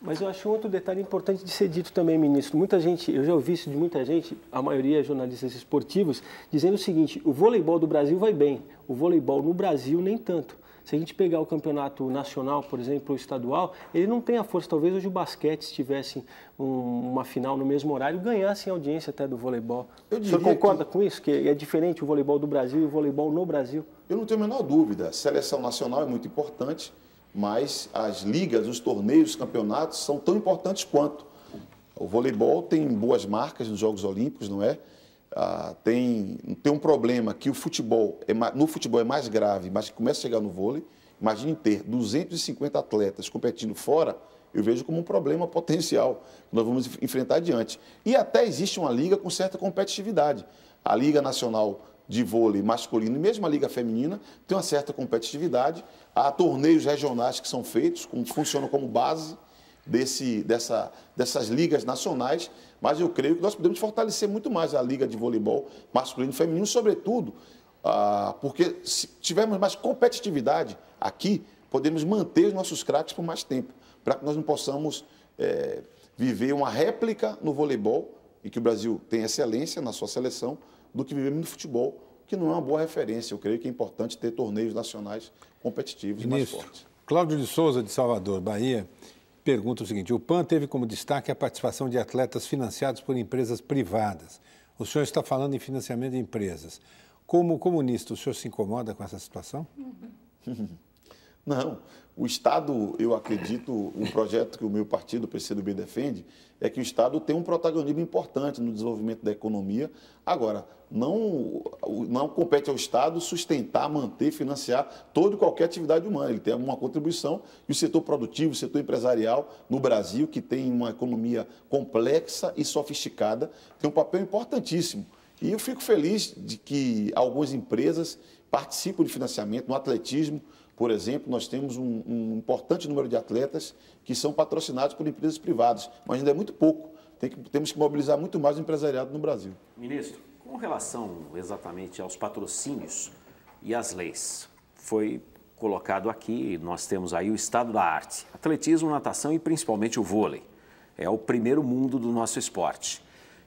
Mas eu acho outro detalhe importante de ser dito também, ministro. Muita gente, eu já ouvi isso de muita gente, a maioria jornalistas esportivos, dizendo o seguinte: o voleibol do Brasil vai bem, o voleibol no Brasil nem tanto. Se a gente pegar o campeonato nacional, por exemplo, ou estadual, ele não tem a força. Talvez hoje o basquete, se tivesse uma final no mesmo horário, ganhasse a audiência até do voleibol. O senhor concorda com isso? Que é diferente o voleibol do Brasil e o voleibol no Brasil? Eu não tenho a menor dúvida. A seleção nacional é muito importante, mas as ligas, os torneios, os campeonatos são tão importantes quanto. O voleibol tem boas marcas nos Jogos Olímpicos, não é? Tem um problema que no futebol é mais grave, mas que começa a chegar no vôlei. Imagine ter 250 atletas competindo fora, eu vejo como um problema potencial que nós vamos enfrentar adiante. E até existe uma liga com certa competitividade. A Liga Nacional de Vôlei masculino e mesmo a Liga Feminina tem uma certa competitividade. Há torneios regionais que são feitos, funcionam como base dessas ligas nacionais, mas eu creio que nós podemos fortalecer muito mais a liga de voleibol masculino e feminino, sobretudo porque se tivermos mais competitividade aqui, podemos manter os nossos craques por mais tempo, para que nós não possamos viver uma réplica no voleibol, e que o Brasil tem excelência na sua seleção, do que vivemos no futebol, que não é uma boa referência. Eu creio que é importante ter torneios nacionais competitivos e mais fortes. Cláudio de Souza, de Salvador, Bahia, pergunta o seguinte: o PAN teve como destaque a participação de atletas financiados por empresas privadas. O senhor está falando em financiamento de empresas. Como comunista, o senhor se incomoda com essa situação? Não. O Estado, eu acredito, um projeto que o meu partido, o PCdoB, defende, é que o Estado tem um protagonismo importante no desenvolvimento da economia. Agora, não compete ao Estado sustentar, manter, financiar toda e qualquer atividade humana. Ele tem uma contribuição, e o setor produtivo, o setor empresarial no Brasil, que tem uma economia complexa e sofisticada, tem um papel importantíssimo. E eu fico feliz de que algumas empresas participam de financiamento no atletismo. Por exemplo, nós temos um importante número de atletas que são patrocinados por empresas privadas, mas ainda é muito pouco. Temos que mobilizar muito mais o empresariado no Brasil. Ministro, com relação exatamente aos patrocínios e às leis, foi colocado aqui, nós temos aí o estado da arte, atletismo, natação e principalmente o vôlei. É o primeiro mundo do nosso esporte.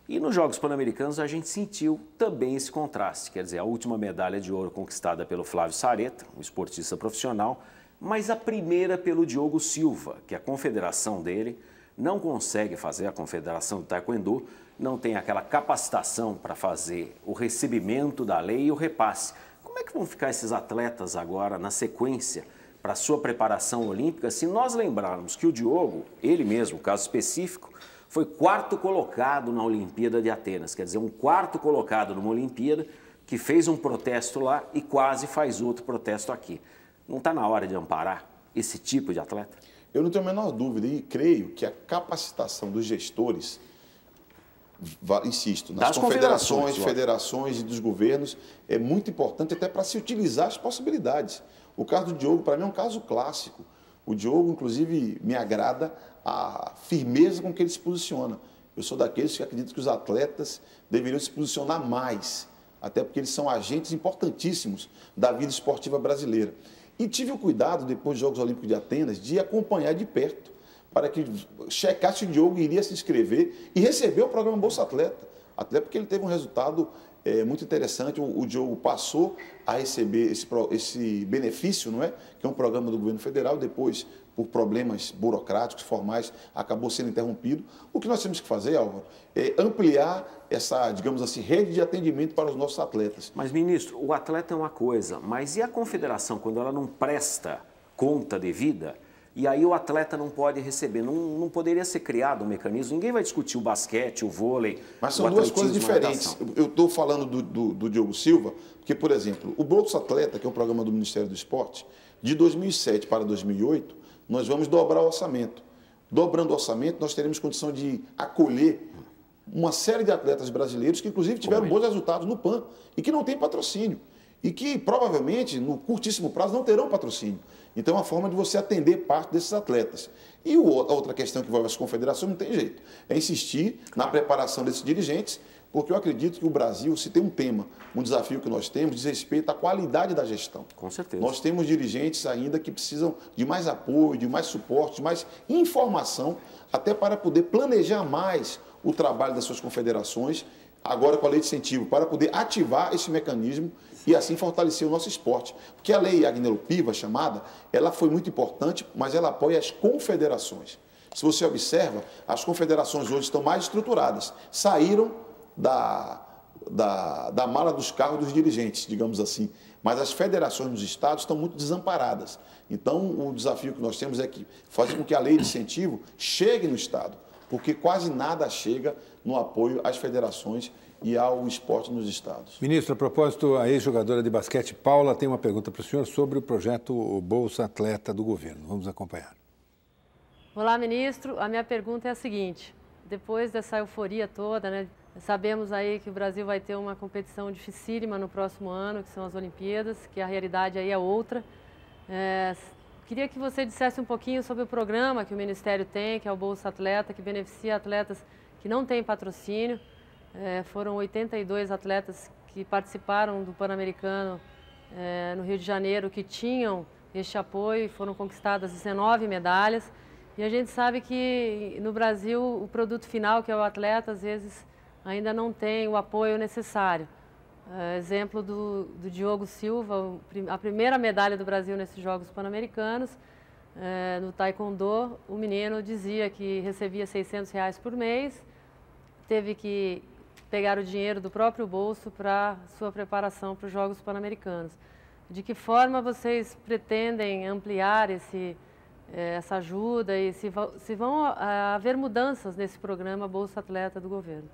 E nos Jogos Pan-Americanos a gente sentiu também esse contraste, quer dizer, a última medalha de ouro conquistada pelo Flávio Sareta, um esportista profissional, mas a primeira pelo Diogo Silva, que a confederação dele não consegue fazer, a Confederação do Taekwondo não tem aquela capacitação para fazer o recebimento da lei e o repasse. Como é que vão ficar esses atletas agora na sequência para a sua preparação olímpica, se nós lembrarmos que o Diogo, ele mesmo, caso específico, foi 4º colocado na Olimpíada de Atenas, quer dizer, um 4º colocado numa Olimpíada que fez um protesto lá e quase faz outro protesto aqui. Não está na hora de amparar esse tipo de atleta? Eu não tenho a menor dúvida e creio que a capacitação dos gestores, insisto, nas confederações, federações e dos governos, é muito importante até para se utilizar as possibilidades. O caso do Diogo, para mim, é um caso clássico. O Diogo, inclusive, me agrada a firmeza com que ele se posiciona. Eu sou daqueles que acreditam que os atletas deveriam se posicionar mais, até porque eles são agentes importantíssimos da vida esportiva brasileira. E tive o cuidado, depois dos Jogos Olímpicos de Atenas, de acompanhar de perto, para que checasse se o Diogo iria se inscrever e receber o programa Bolsa Atleta. Até porque ele teve um resultado muito interessante. O Diogo passou a receber esse benefício, não é? Que é um programa do governo federal, depois, por problemas burocráticos, formais, acabou sendo interrompido. O que nós temos que fazer, Álvaro, é ampliar essa, digamos assim, rede de atendimento para os nossos atletas. Mas, ministro, o atleta é uma coisa, mas e a confederação, quando ela não presta conta devida, e aí o atleta não pode receber? Não poderia ser criado um mecanismo? Ninguém vai discutir o basquete, o vôlei, mas são duas coisas diferentes. Eu estou falando do Diogo Silva, porque, por exemplo, o Bolsa Atleta, que é um programa do Ministério do Esporte, de 2007 para 2008, nós vamos dobrar o orçamento. Dobrando o orçamento, nós teremos condição de acolher uma série de atletas brasileiros que, inclusive, tiveram bons resultados no PAN e que não têm patrocínio. E que, provavelmente, no curtíssimo prazo, não terão patrocínio. Então, é uma forma de você atender parte desses atletas. E a outra questão que envolve as confederações, não tem jeito. É insistir na preparação desses dirigentes, porque eu acredito que o Brasil, se tem um tema, um desafio que nós temos, diz respeito à qualidade da gestão. Com certeza. Nós temos dirigentes ainda que precisam de mais apoio, de mais suporte, de mais informação, até para poder planejar mais o trabalho das suas confederações, agora com a lei de incentivo, para poder ativar esse mecanismo e assim fortalecer o nosso esporte. Porque a lei Agnello-Piva, chamada, ela foi muito importante, mas ela apoia as confederações. Se você observa, as confederações hoje estão mais estruturadas, saíram da mala dos carros dos dirigentes, digamos assim. Mas as federações nos estados estão muito desamparadas. Então, o desafio que nós temos é que fazer com que a lei de incentivo chegue no estado, porque quase nada chega no apoio às federações e ao esporte nos estados. Ministro, a propósito, a ex-jogadora de basquete Paula tem uma pergunta para o senhor sobre o projeto Bolsa Atleta do governo. Vamos acompanhar. Olá, ministro. A minha pergunta é a seguinte. Depois dessa euforia toda, né, sabemos aí que o Brasil vai ter uma competição dificílima no próximo ano, que são as Olimpíadas, que a realidade aí é outra. Queria que você dissesse um pouquinho sobre o programa que o Ministério tem, que é o Bolsa Atleta, que beneficia atletas que não têm patrocínio. Foram 82 atletas que participaram do Pan-Americano no Rio de Janeiro, que tinham este apoio e foram conquistadas 19 medalhas. E a gente sabe que no Brasil o produto final, que é o atleta, às vezes ainda não tem o apoio necessário. Exemplo do Diogo Silva, a primeira medalha do Brasil nesses Jogos Pan-Americanos, no Taekwondo, o menino dizia que recebia R$600 por mês, teve que pegar o dinheiro do próprio bolso para sua preparação para os Jogos Pan-Americanos. De que forma vocês pretendem ampliar essa ajuda e se vão haver mudanças nesse programa Bolsa Atleta do governo?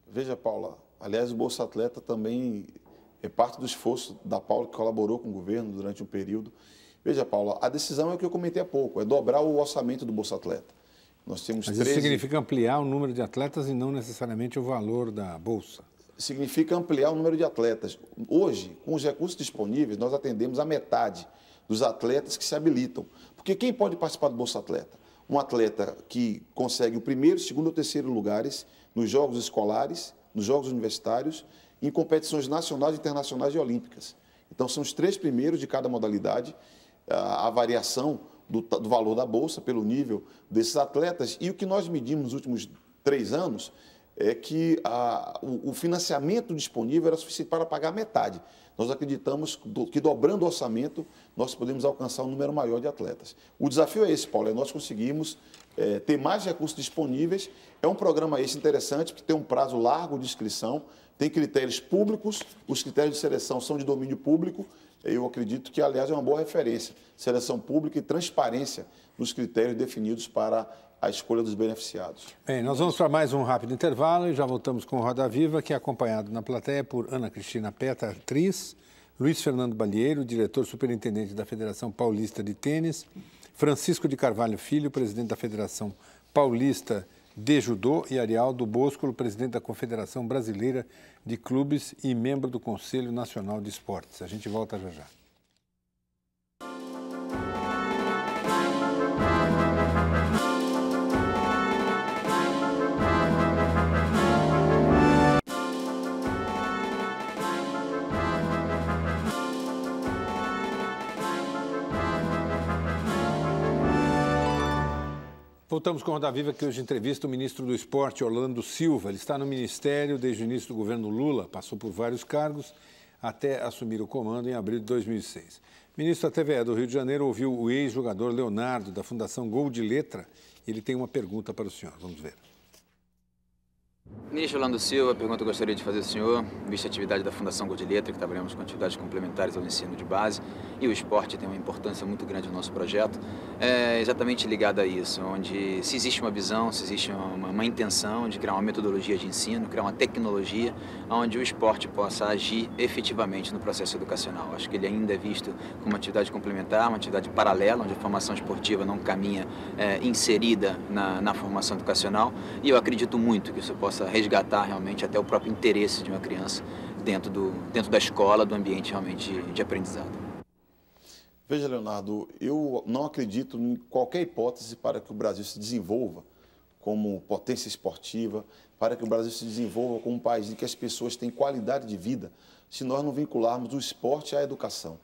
Veja, Paula, aliás, o Bolsa Atleta também é parte do esforço da Paula, que colaborou com o governo durante um período. Veja, Paula, a decisão é o que eu comentei há pouco, é dobrar o orçamento do Bolsa Atleta. Nós temos Mas isso significa ampliar o número de atletas e não necessariamente o valor da Bolsa? Significa ampliar o número de atletas. Hoje, com os recursos disponíveis, nós atendemos a metade dos atletas que se habilitam. Porque quem pode participar do Bolsa Atleta? Um atleta que consegue o primeiro, segundo ou terceiro lugares nos jogos escolares, nos jogos universitários, em competições nacionais, internacionais e olímpicas. Então, são os 3 primeiros de cada modalidade, a variação do valor da Bolsa pelo nível desses atletas. E o que nós medimos nos últimos 3 anos é que o financiamento disponível era suficiente para pagar metade. Nós acreditamos que, dobrando o orçamento, nós podemos alcançar um número maior de atletas. O desafio é esse, Paulo, é nós conseguimos ter mais recursos disponíveis. É um programa esse interessante, porque tem um prazo largo de inscrição, tem critérios públicos, os critérios de seleção são de domínio público. Eu acredito que, aliás, é uma boa referência. Seleção pública e transparência nos critérios definidos para a escolha dos beneficiados. Bem, nós vamos para mais um rápido intervalo e já voltamos com o Roda Viva, que é acompanhado na plateia por Ana Cristina Peta, atriz, Luiz Fernando Balieiro, diretor superintendente da Federação Paulista de Tênis, Francisco de Carvalho Filho, presidente da Federação Paulista de Judô, e Arialdo Boscolo, presidente da Confederação Brasileira de Clubes e membro do Conselho Nacional de Esportes. A gente volta já já. Voltamos com o Roda Viva, que hoje entrevista o ministro do Esporte, Orlando Silva. Ele está no Ministério desde o início do governo Lula, passou por vários cargos até assumir o comando em abril de 2006. Ministro, a TVE do Rio de Janeiro ouviu o ex-jogador Leonardo, da Fundação Gol de Letra. Ele tem uma pergunta para o senhor. Vamos ver. Ministro Orlando Silva, a pergunta que eu gostaria de fazer ao senhor, vista a atividade da Fundação Gol de Letra, que trabalhamos com atividades complementares ao ensino de base, e o esporte tem uma importância muito grande no nosso projeto, é exatamente ligado a isso, onde se existe uma visão, se existe uma intenção de criar uma metodologia de ensino, criar uma tecnologia, onde o esporte possa agir efetivamente no processo educacional. Acho que ele ainda é visto como uma atividade complementar, uma atividade paralela, onde a formação esportiva não caminha inserida na formação educacional, e eu acredito muito que isso possa resgatar realmente até o próprio interesse de uma criança dentro da escola, do ambiente realmente de aprendizado. Veja, Leonardo, eu não acredito em qualquer hipótese para que o Brasil se desenvolva como potência esportiva, para que o Brasil se desenvolva como um país em que as pessoas têm qualidade de vida, se nós não vincularmos o esporte à educação.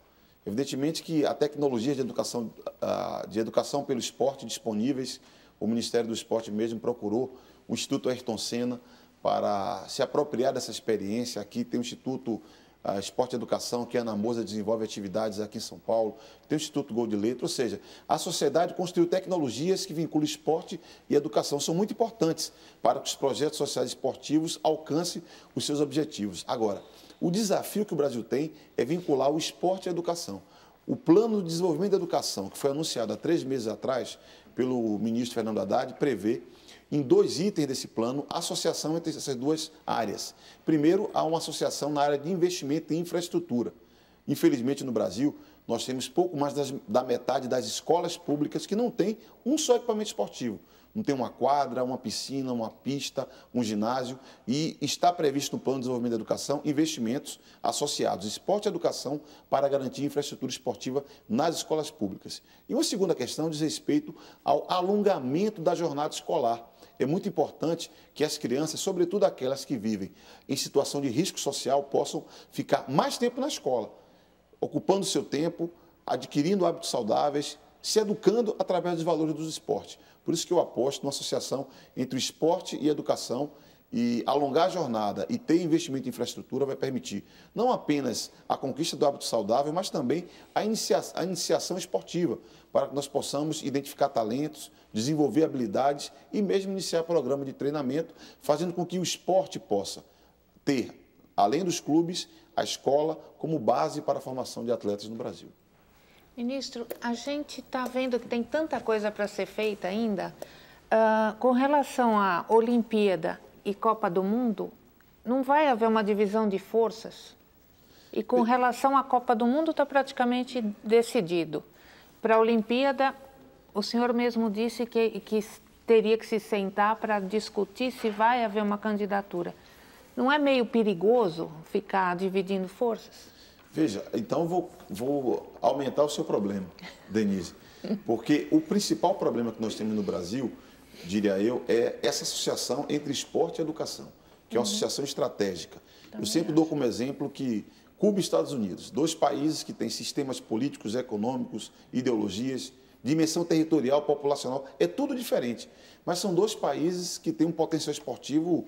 Evidentemente que há tecnologias de educação pelo esporte disponíveis. O Ministério do Esporte mesmo procurou o Instituto Ayrton Senna para se apropriar dessa experiência. Aqui tem o Instituto Esporte e Educação, que a Ana Moza desenvolve atividades aqui em São Paulo, tem o Instituto Gol de Letra, ou seja, a sociedade construiu tecnologias que vinculam esporte e educação, são muito importantes para que os projetos sociais esportivos alcancem os seus objetivos. Agora, o desafio que o Brasil tem é vincular o esporte à educação. O Plano de Desenvolvimento da Educação, que foi anunciado há 3 meses atrás pelo ministro Fernando Haddad, prevê em 2 itens desse plano, a associação entre essas 2 áreas. Primeiro, há uma associação na área de investimento em infraestrutura. Infelizmente, no Brasil, nós temos pouco mais da metade das escolas públicas que não tem um só equipamento esportivo. Não tem uma quadra, uma piscina, uma pista, um ginásio. E está previsto no Plano de Desenvolvimento da Educação investimentos associados esporte e educação para garantir infraestrutura esportiva nas escolas públicas. E uma segunda questão diz respeito ao alongamento da jornada escolar. É muito importante que as crianças, sobretudo aquelas que vivem em situação de risco social, possam ficar mais tempo na escola, ocupando seu tempo, adquirindo hábitos saudáveis, se educando através dos valores do esporte. Por isso que eu aposto numa associação entre o esporte e a educação, e alongar a jornada e ter investimento em infraestrutura vai permitir não apenas a conquista do hábito saudável, mas também a iniciação esportiva, para que nós possamos identificar talentos, desenvolver habilidades e mesmo iniciar programa de treinamento, fazendo com que o esporte possa ter, além dos clubes, a escola como base para a formação de atletas no Brasil. Ministro, a gente está vendo que tem tanta coisa para ser feita ainda. Com relação à Olimpíada e Copa do Mundo, não vai haver uma divisão de forças? E com relação à Copa do Mundo, está praticamente decidido. Para a Olimpíada, o senhor mesmo disse que teria que se sentar para discutir se vai haver uma candidatura. Não é meio perigoso ficar dividindo forças? Veja, então vou aumentar o seu problema, Denise, porque o principal problema que nós temos no Brasil, diria eu, é essa associação entre esporte e educação, que é uma associação estratégica. Eu sempre dou como exemplo que Cuba e Estados Unidos, 2 países que têm sistemas políticos, econômicos, ideologias, dimensão territorial, populacional, é tudo diferente, mas são 2 países que têm um potencial esportivo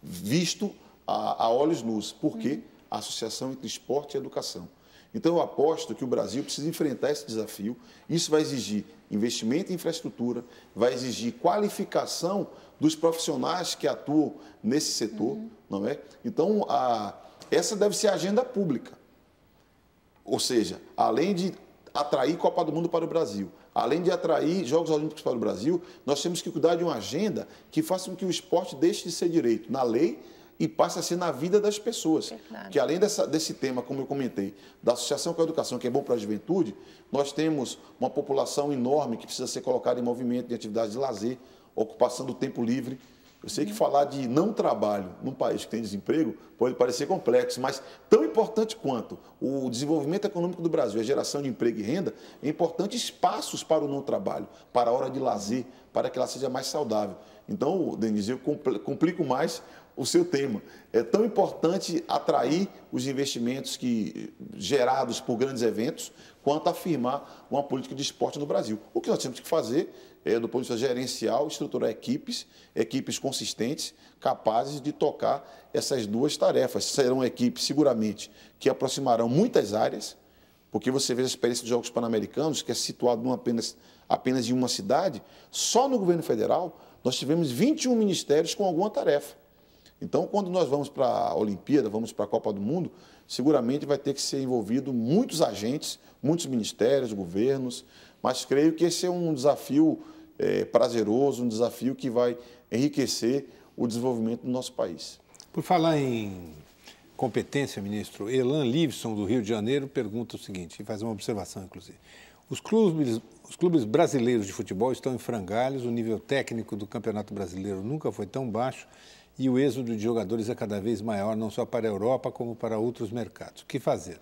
visto a olhos nus. Por quê? A associação entre esporte e educação. Então, eu aposto que o Brasil precisa enfrentar esse desafio. Isso vai exigir investimento em infraestrutura, vai exigir qualificação dos profissionais que atuam nesse setor, não é? Então, essa deve ser a agenda pública. Ou seja, além de atrair Copa do Mundo para o Brasil, além de atrair Jogos Olímpicos para o Brasil, nós temos que cuidar de uma agenda que faça com que o esporte deixe de ser direito na lei e passe a ser na vida das pessoas. Verdade. Que além desse tema, como eu comentei, da associação com a educação, que é bom para a juventude, nós temos uma população enorme que precisa ser colocada em movimento, em atividades de lazer, ocupação do tempo livre. Eu sei que falar de não trabalho num país que tem desemprego pode parecer complexo, mas tão importante quanto o desenvolvimento econômico do Brasil, a geração de emprego e renda, é importante espaços para o não trabalho, para a hora de lazer, para que ela seja mais saudável. Então, Denise, eu complico mais o seu tema. É tão importante atrair os investimentos gerados por grandes eventos, quanto afirmar uma política de esporte no Brasil. O que nós temos que fazer do ponto de vista gerencial, estruturar equipes consistentes, capazes de tocar essas duas tarefas. Serão equipes, seguramente, que aproximarão muitas áreas, porque você vê a experiência dos Jogos Pan-Americanos, que é situado apenas em uma cidade. Só no governo federal, nós tivemos 21 ministérios com alguma tarefa. Então, quando nós vamos para a Olimpíada, vamos para a Copa do Mundo, seguramente vai ter que ser envolvido muitos agentes, muitos ministérios, governos, mas creio que esse é um desafio prazeroso, um desafio que vai enriquecer o desenvolvimento do nosso país. Por falar em competência, ministro, Elan Livson, do Rio de Janeiro, pergunta o seguinte, e faz uma observação, inclusive. Os clubes brasileiros de futebol estão em frangalhos, o nível técnico do Campeonato Brasileiro nunca foi tão baixo e o êxodo de jogadores é cada vez maior, não só para a Europa, como para outros mercados. O que fazer?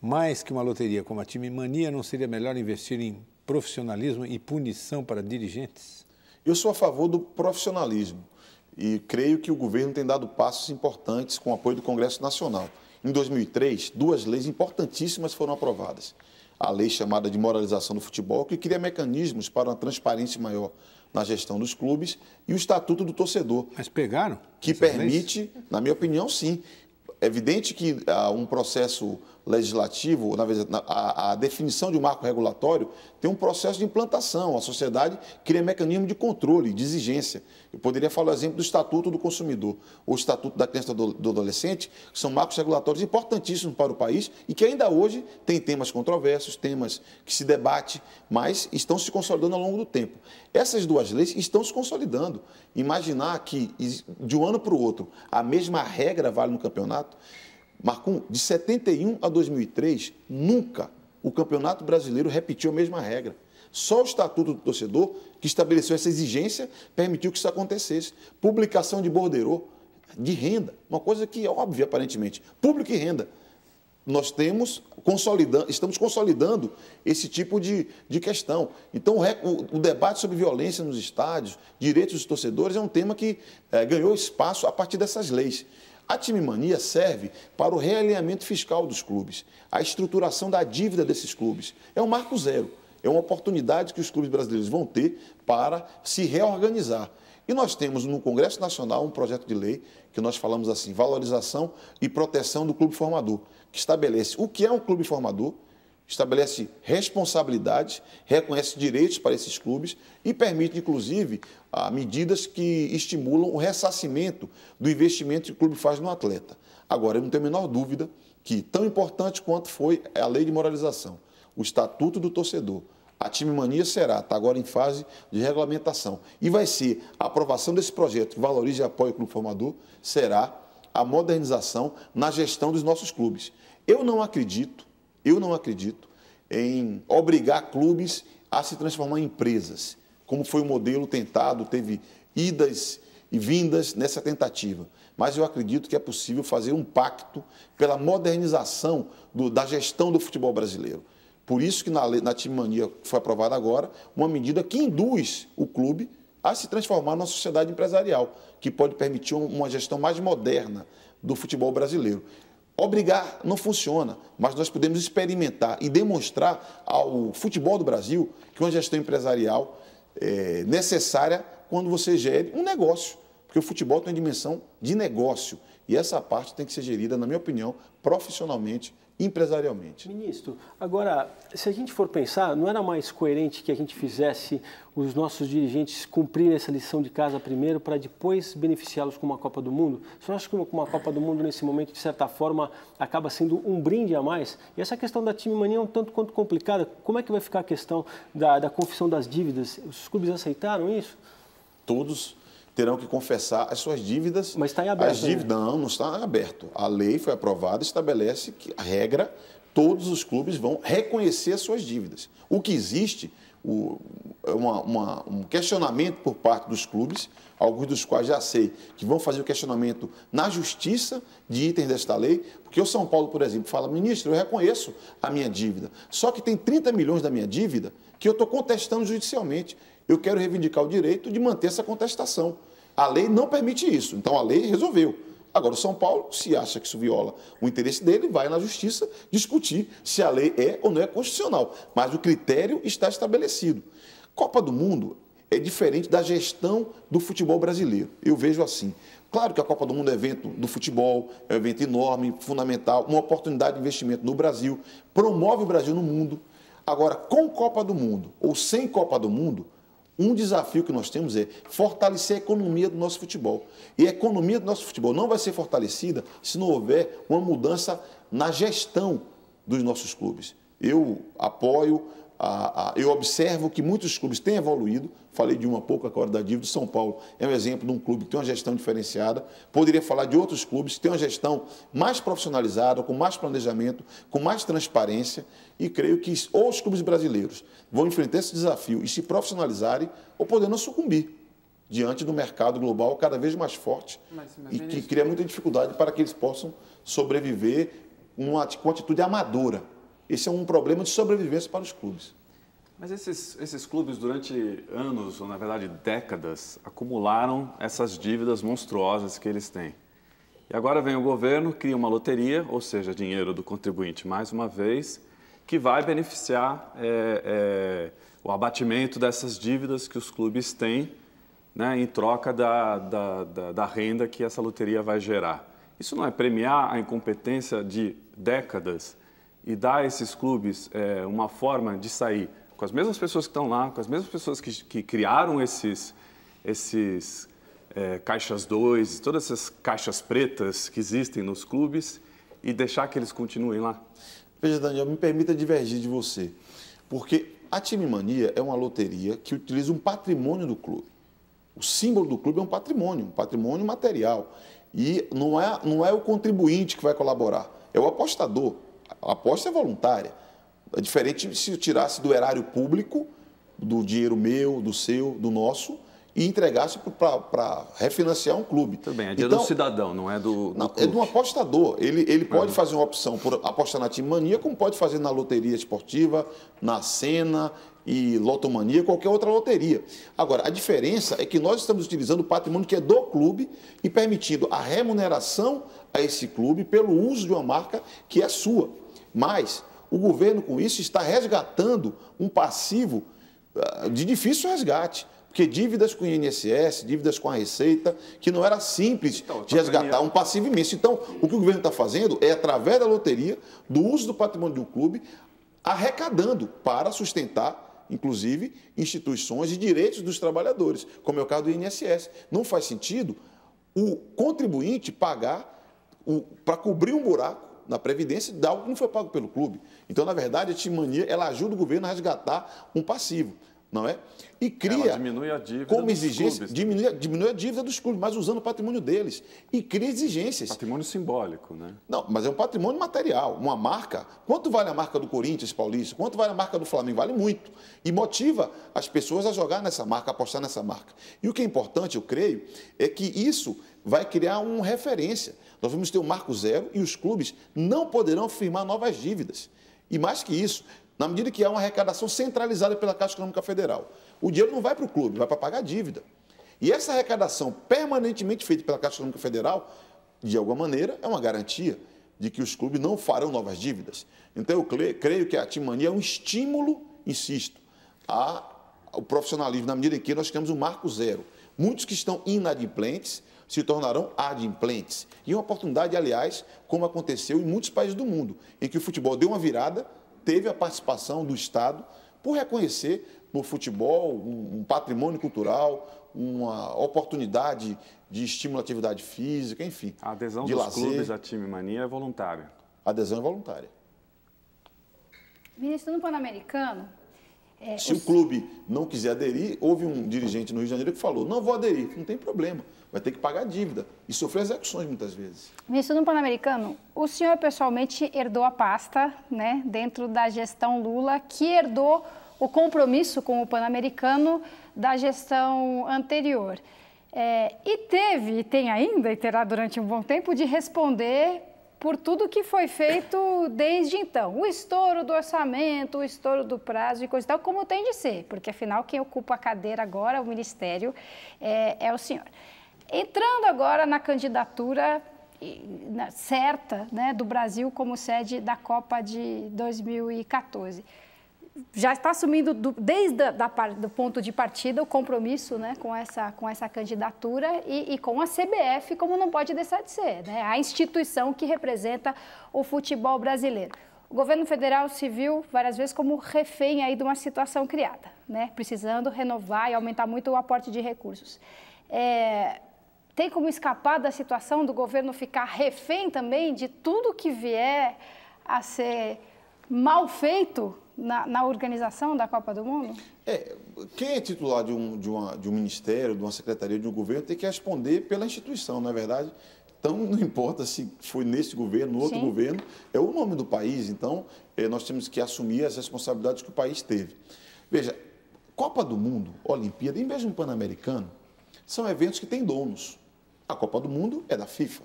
Mais que uma loteria como a Time Mania, não seria melhor investir em profissionalismo e punição para dirigentes? Eu sou a favor do profissionalismo e creio que o governo tem dado passos importantes com o apoio do Congresso Nacional. Em 2003, 2 leis importantíssimas foram aprovadas. A lei chamada de moralização do futebol, que cria mecanismos para uma transparência maior na gestão dos clubes, e o Estatuto do Torcedor. Mas pegaram? Que permite, na minha opinião, sim. É evidente que um processo legislativo, na verdade, a definição de um marco regulatório tem um processo de implantação. A sociedade cria mecanismo de controle, de exigência. Eu poderia falar o exemplo do Estatuto do Consumidor, ou o Estatuto da Criança e do Adolescente, que são marcos regulatórios importantíssimos para o país e que ainda hoje tem temas controversos, temas que se debate, mas estão se consolidando ao longo do tempo. Essas 2 leis estão se consolidando. Imaginar que, de um ano para o outro, a mesma regra vale no campeonato. Marcum, de 71 a 2003, nunca o Campeonato Brasileiro repetiu a mesma regra. Só o Estatuto do Torcedor, que estabeleceu essa exigência, permitiu que isso acontecesse. Publicação de borderô, de renda, uma coisa que é óbvia, aparentemente. Público e renda. Nós estamos consolidando esse tipo de questão. Então, o debate sobre violência nos estádios, direitos dos torcedores, é um tema que ganhou espaço a partir dessas leis. A Time Mania serve para o realinhamento fiscal dos clubes, a estruturação da dívida desses clubes. É um marco zero, é uma oportunidade que os clubes brasileiros vão ter para se reorganizar. E nós temos no Congresso Nacional um projeto de lei que nós falamos assim, valorização e proteção do clube formador, que estabelece o que é um clube formador, estabelece responsabilidades, reconhece direitos para esses clubes e permite, inclusive, medidas que estimulam o ressarcimento do investimento que o clube faz no atleta. Agora, eu não tenho a menor dúvida que, tão importante quanto foi a lei de moralização, o Estatuto do Torcedor, a Time Mania está agora em fase de regulamentação. E vai ser a aprovação desse projeto que valorize e apoie o clube formador, será a modernização na gestão dos nossos clubes. Eu não acredito em obrigar clubes a se transformar em empresas, como foi o modelo tentado, teve idas e vindas nessa tentativa. Mas eu acredito que é possível fazer um pacto pela modernização da gestão do futebol brasileiro. Por isso que na Time Mania, que foi aprovada agora, uma medida que induz o clube a se transformar numa sociedade empresarial, que pode permitir uma gestão mais moderna do futebol brasileiro. Obrigar não funciona, mas nós podemos experimentar e demonstrar ao futebol do Brasil que uma gestão empresarial é necessária quando você gere um negócio. Porque o futebol tem uma dimensão de negócio e essa parte tem que ser gerida, na minha opinião, profissionalmente, empresarialmente. Ministro, agora, se a gente for pensar, não era mais coerente que a gente fizesse os nossos dirigentes cumprirem essa lição de casa primeiro para depois beneficiá-los com uma Copa do Mundo? Você acha que uma Copa do Mundo, nesse momento, de certa forma, acaba sendo um brinde a mais? E essa questão da time mania é um tanto quanto complicada. Como é que vai ficar a questão da confissão das dívidas? Os clubes aceitaram isso? Todos terão que confessar as suas dívidas. Mas está em aberto. Não está em aberto. A lei foi aprovada e estabelece que a regra, todos os clubes vão reconhecer as suas dívidas. O que existe, um questionamento por parte dos clubes, alguns dos quais já sei que vão fazer o questionamento na justiça de itens desta lei, porque o São Paulo, por exemplo, fala, ministro, eu reconheço a minha dívida, só que tem 30 milhões da minha dívida que eu estou contestando judicialmente. Eu quero reivindicar o direito de manter essa contestação. A lei não permite isso, então a lei resolveu. Agora, o São Paulo, se acha que isso viola o interesse dele, vai na justiça discutir se a lei é ou não é constitucional. Mas o critério está estabelecido. Copa do Mundo é diferente da gestão do futebol brasileiro. Eu vejo assim. Claro que a Copa do Mundo é um evento do futebol, é um evento enorme, fundamental, uma oportunidade de investimento no Brasil, promove o Brasil no mundo. Agora, com Copa do Mundo ou sem Copa do Mundo, um desafio que nós temos é fortalecer a economia do nosso futebol. E a economia do nosso futebol não vai ser fortalecida se não houver uma mudança na gestão dos nossos clubes. Eu apoio, eu observo que muitos clubes têm evoluído. Falei de uma pouco agora da dívida. São Paulo é um exemplo de um clube que tem uma gestão diferenciada. Poderia falar de outros clubes que têm uma gestão mais profissionalizada, com mais planejamento, com mais transparência. E creio que ou os clubes brasileiros vão enfrentar esse desafio e se profissionalizarem, ou poderão sucumbir diante do mercado global cada vez mais forte e que cria muita dificuldade para que eles possam sobreviver com atitude amadora. Esse é um problema de sobrevivência para os clubes. Mas esses clubes, durante anos, ou na verdade décadas, acumularam essas dívidas monstruosas que eles têm. E agora vem o governo, cria uma loteria, ou seja, dinheiro do contribuinte mais uma vez, que vai beneficiar o abatimento dessas dívidas que os clubes têm, né, em troca da renda que essa loteria vai gerar. Isso não é premiar a incompetência de décadas e dar a esses clubes uma forma de sair com as mesmas pessoas que estão lá, com as mesmas pessoas que criaram esses caixas 2, todas essas caixas pretas que existem nos clubes e deixar que eles continuem lá? Veja, Daniel, me permita divergir de você, porque a Time Mania é uma loteria que utiliza um patrimônio do clube. O símbolo do clube é um patrimônio material. E não é o contribuinte que vai colaborar, é o apostador. A aposta é voluntária. É diferente se eu tirasse do erário público, do dinheiro meu, do seu, do nosso, e entregasse para refinanciar um clube. Tudo bem, é dinheiro do cidadão, não é do não, clube. É de um apostador. Ele pode fazer uma opção por apostar na Time Mania, como pode fazer na loteria esportiva, na Sena e Lotomania, qualquer outra loteria. Agora, a diferença é que nós estamos utilizando o patrimônio que é do clube e permitindo a remuneração a esse clube pelo uso de uma marca que é sua. Mas o governo, com isso, está resgatando um passivo de difícil resgate. Porque dívidas com o INSS, dívidas com a Receita, que não era simples de resgatar, um passivo imenso. Então, o que o governo está fazendo é, através da loteria, do uso do patrimônio do clube, arrecadando para sustentar, inclusive, instituições e direitos dos trabalhadores, como é o caso do INSS. Não faz sentido o contribuinte pagar para cobrir um buraco na Previdência de algo que não foi pago pelo clube. Então, na verdade, a Time Mania, ela ajuda o governo a resgatar um passivo, não é? E cria, ela diminui a dívida como dos exigência, clubes. diminui a dívida dos clubes, mas usando o patrimônio deles. E cria exigências. Patrimônio simbólico, né? Não, mas é um patrimônio material. Uma marca, quanto vale a marca do Corinthians Paulista? Quanto vale a marca do Flamengo? Vale muito. E motiva as pessoas a jogar nessa marca, a apostar nessa marca. E o que é importante, eu creio, é que isso vai criar uma referência. Nós vamos ter um marco zero e os clubes não poderão firmar novas dívidas. E mais que isso, na medida que há uma arrecadação centralizada pela Caixa Econômica Federal, o dinheiro não vai para o clube, vai para pagar a dívida. E essa arrecadação permanentemente feita pela Caixa Econômica Federal, de alguma maneira, é uma garantia de que os clubes não farão novas dívidas. Então, eu creio que a Time Mania é um estímulo, insisto, a o profissionalismo na medida em que nós temos um marco zero. Muitos que estão inadimplentes se tornarão adimplentes. E é uma oportunidade, aliás, como aconteceu em muitos países do mundo, em que o futebol deu uma virada, teve a participação do Estado por reconhecer no futebol um patrimônio cultural, uma oportunidade de estímulo à atividade física, enfim. A adesão de dos lazer. clubes à Time Mania é voluntária. A adesão é voluntária. Ministro, no Pan-Americano... Se o clube não quiser aderir, houve um dirigente no Rio de Janeiro que falou, não vou aderir, não tem problema, vai ter que pagar a dívida e sofrer execuções muitas vezes. Ministro, no Pan-Americano, o senhor pessoalmente herdou a pasta, né, dentro da gestão Lula, que herdou o compromisso com o Pan-Americano da gestão anterior. E teve, e tem ainda, e terá durante um bom tempo, de responder por tudo que foi feito desde então. O estouro do orçamento, o estouro do prazo e coisa e tal, como tem de ser, porque afinal quem ocupa a cadeira agora, o Ministério, é o senhor. Entrando agora na candidatura certa, né, do Brasil como sede da Copa de 2014. Já está assumindo, desde do ponto de partida, o compromisso, né, com essa candidatura e com a CBF, como não pode deixar de ser, né, a instituição que representa o futebol brasileiro. O governo federal se viu várias vezes como refém aí de uma situação criada, né, precisando renovar e aumentar muito o aporte de recursos. Tem como escapar da situação do governo ficar refém também de tudo que vier a ser mal feito na organização da Copa do Mundo? Quem é titular de um ministério, de uma secretaria, de um governo, tem que responder pela instituição, não é verdade? Então, não importa se foi nesse governo, no outro Sim. governo, é o nome do país. Então, nós temos que assumir as responsabilidades que o país teve. Veja, Copa do Mundo, Olimpíada e mesmo Pan-Americano são eventos que têm donos. A Copa do Mundo é da FIFA.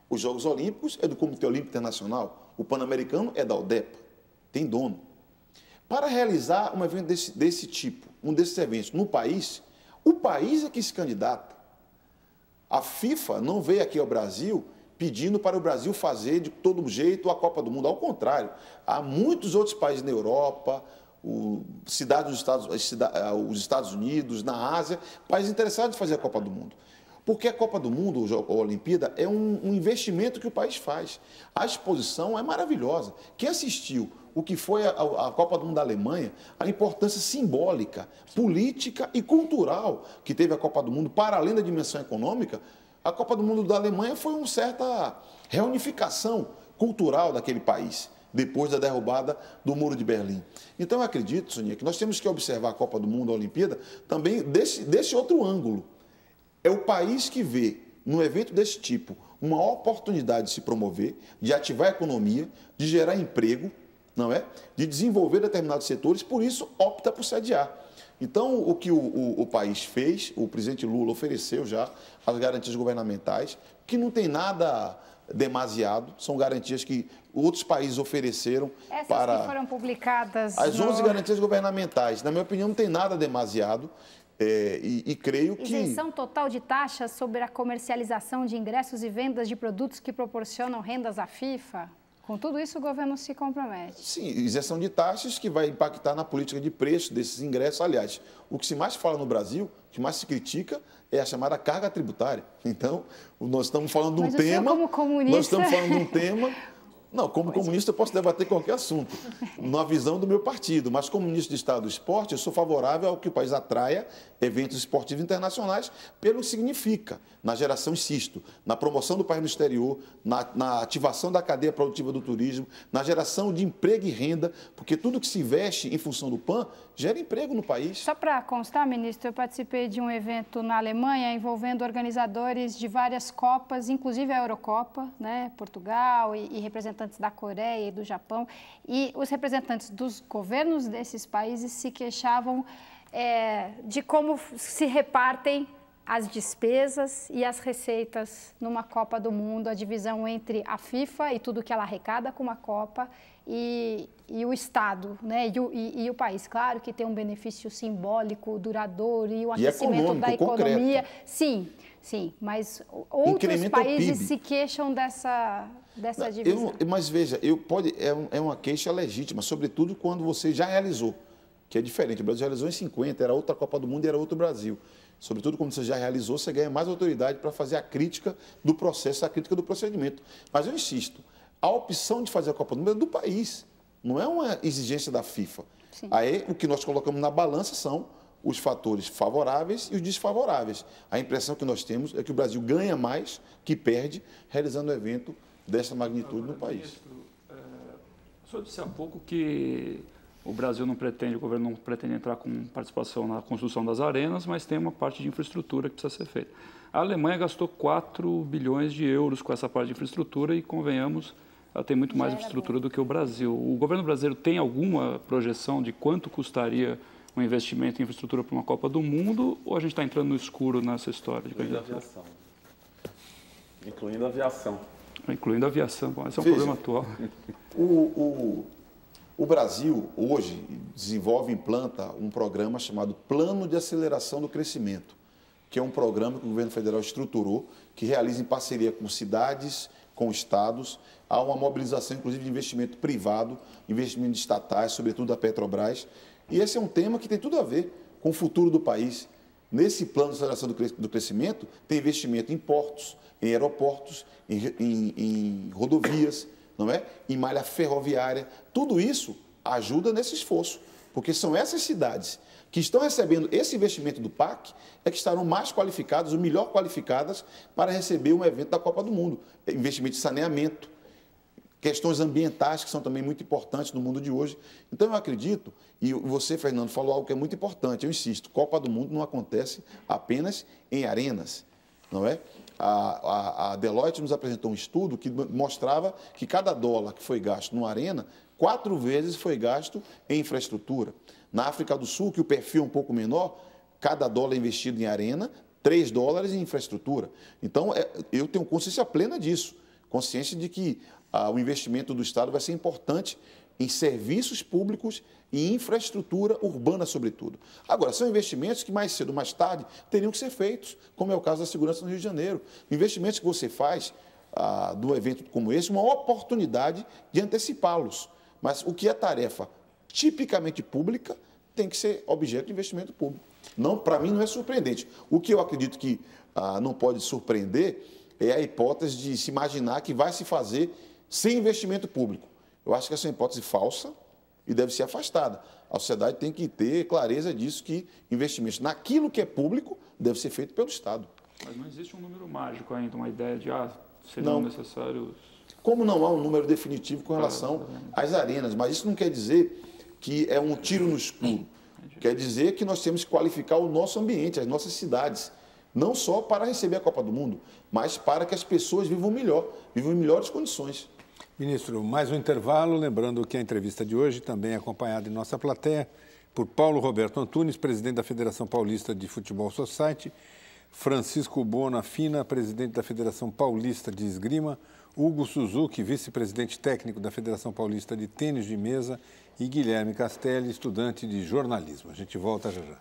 Os Jogos Olímpicos é do Comitê Olímpico Internacional. O Pan-Americano é da ODEPA. Tem dono. Para realizar um evento desse tipo, um desses eventos no país, o país é que se candidata. A FIFA não veio aqui ao Brasil pedindo para o Brasil fazer de todo jeito a Copa do Mundo. Ao contrário, há muitos outros países na Europa, cidades dos Estados Unidos, na Ásia, países interessados em fazer a Copa do Mundo. Porque a Copa do Mundo, a Olimpíada, é um investimento que o país faz. A exposição é maravilhosa. Quem assistiu o que foi a Copa do Mundo da Alemanha, a importância simbólica, política e cultural que teve a Copa do Mundo, para além da dimensão econômica, a Copa do Mundo da Alemanha foi uma certa reunificação cultural daquele país, depois da derrubada do Muro de Berlim. Então, eu acredito, Sonia, que nós temos que observar a Copa do Mundo, a Olimpíada, também desse outro ângulo. É o país que vê, num evento desse tipo, uma oportunidade de se promover, de ativar a economia, de gerar emprego, não é? De desenvolver determinados setores, por isso opta por sediar. Então, o que o país fez, o presidente Lula ofereceu já as garantias governamentais, que não tem nada demasiado, são garantias que outros países ofereceram. Essas para que foram publicadas... As 11 garantias governamentais, na minha opinião, não tem nada demasiado. E creio que... Isenção total de taxas sobre a comercialização de ingressos e vendas de produtos que proporcionam rendas à FIFA. Com tudo isso, o governo se compromete. Sim, isenção de taxas que vai impactar na política de preço desses ingressos. Aliás, o que se mais fala no Brasil, o que mais se critica, é a chamada carga tributária. Então, nós estamos falando de um tema... Como comunista... Nós estamos falando de um tema... Não, como comunista eu posso debater qualquer assunto, na visão do meu partido, mas como ministro de Estado do Esporte, eu sou favorável ao que o país atraia eventos esportivos internacionais, pelo que significa, na geração, insisto, na promoção do país no exterior, na ativação da cadeia produtiva do turismo, na geração de emprego e renda, porque tudo que se investe em função do PAN gera emprego no país. Só para constar, ministro, eu participei de um evento na Alemanha envolvendo organizadores de várias Copas, inclusive a Eurocopa, né, Portugal e representantes da Coreia e do Japão, e os representantes dos governos desses países se queixavam de como se repartem as despesas e as receitas numa Copa do Mundo, a divisão entre a FIFA e tudo que ela arrecada com uma Copa e o Estado, né? E o país. Claro que tem um benefício simbólico, duradouro e o aquecimento da economia. Concreto. Sim, mas outros países se queixam dessa divisão. Mas veja, é uma queixa legítima, sobretudo quando você já realizou. que é diferente. O Brasil realizou em 50, era outra Copa do Mundo e era outro Brasil. Sobretudo, quando você já realizou, você ganha mais autoridade para fazer a crítica do processo, a crítica do procedimento. Mas eu insisto, a opção de fazer a Copa do Mundo é do país, não é uma exigência da FIFA. Sim. Aí, o que nós colocamos na balança são os fatores favoráveis e os desfavoráveis. A impressão que nós temos é que o Brasil ganha mais que perde realizando um evento dessa magnitude no país. Ministro, o senhor disse há pouco que o Brasil não pretende, o governo não pretende entrar com participação na construção das arenas, mas tem uma parte de infraestrutura que precisa ser feita. A Alemanha gastou 4 bilhões de euros com essa parte de infraestrutura e, convenhamos, ela tem muito mais infraestrutura do que o Brasil. O governo brasileiro tem alguma projeção de quanto custaria um investimento em infraestrutura para uma Copa do Mundo, ou a gente está entrando no escuro nessa história? Incluindo a aviação. Incluindo a aviação. Incluindo a aviação. Bom, esse é um problema atual. O Brasil, hoje, desenvolve e implanta um programa chamado Plano de Aceleração do Crescimento, que é um programa que o governo federal estruturou, que realiza em parceria com cidades, com estados, há uma mobilização, inclusive, de investimento privado, investimento estatais, sobretudo da Petrobras. E esse é um tema que tem tudo a ver com o futuro do país. Nesse plano de aceleração do crescimento, tem investimento em portos, em aeroportos, em rodovias, não é? Em malha ferroviária. Tudo isso ajuda nesse esforço, porque são essas cidades que estão recebendo esse investimento do PAC é que estarão mais qualificadas, ou melhor qualificadas, para receber um evento da Copa do Mundo. Investimento de saneamento, questões ambientais que são também muito importantes no mundo de hoje. Então, eu acredito, e você, Fernando, falou algo que é muito importante, eu insisto, Copa do Mundo não acontece apenas em arenas, não é? A Deloitte nos apresentou um estudo que mostrava que cada dólar que foi gasto numa arena, 4 vezes foi gasto em infraestrutura. Na África do Sul, que o perfil é um pouco menor, cada dólar investido em arena, 3 dólares em infraestrutura. Então, eu tenho consciência plena disso, consciência de que o investimento do Estado vai ser importante em serviços públicos e infraestrutura urbana, sobretudo. Agora, são investimentos que mais cedo ou mais tarde teriam que ser feitos, como é o caso da segurança no Rio de Janeiro. Investimentos que você faz do evento como esse, uma oportunidade de antecipá-los. Mas o que é tarefa tipicamente pública tem que ser objeto de investimento público. Para mim, não é surpreendente. O que eu acredito que não pode surpreender é a hipótese de se imaginar que vai se fazer sem investimento público. Eu acho que essa é uma hipótese falsa e deve ser afastada. A sociedade tem que ter clareza disso, que investimentos naquilo que é público deve ser feito pelo Estado. Mas não existe um número mágico ainda, uma ideia de seriam necessários... Como não há um número definitivo com relação às arenas, mas isso não quer dizer que é um tiro no escuro. Quer dizer que nós temos que qualificar o nosso ambiente, as nossas cidades, não só para receber a Copa do Mundo, mas para que as pessoas vivam melhor, vivam em melhores condições. Ministro, mais um intervalo, lembrando que a entrevista de hoje também é acompanhada em nossa plateia por Paulo Roberto Antunes, presidente da Federação Paulista de Futebol Society, Francisco Bonafina, presidente da Federação Paulista de Esgrima, Hugo Suzuki, vice-presidente técnico da Federação Paulista de Tênis de Mesa e Guilherme Castelli, estudante de jornalismo. A gente volta já já.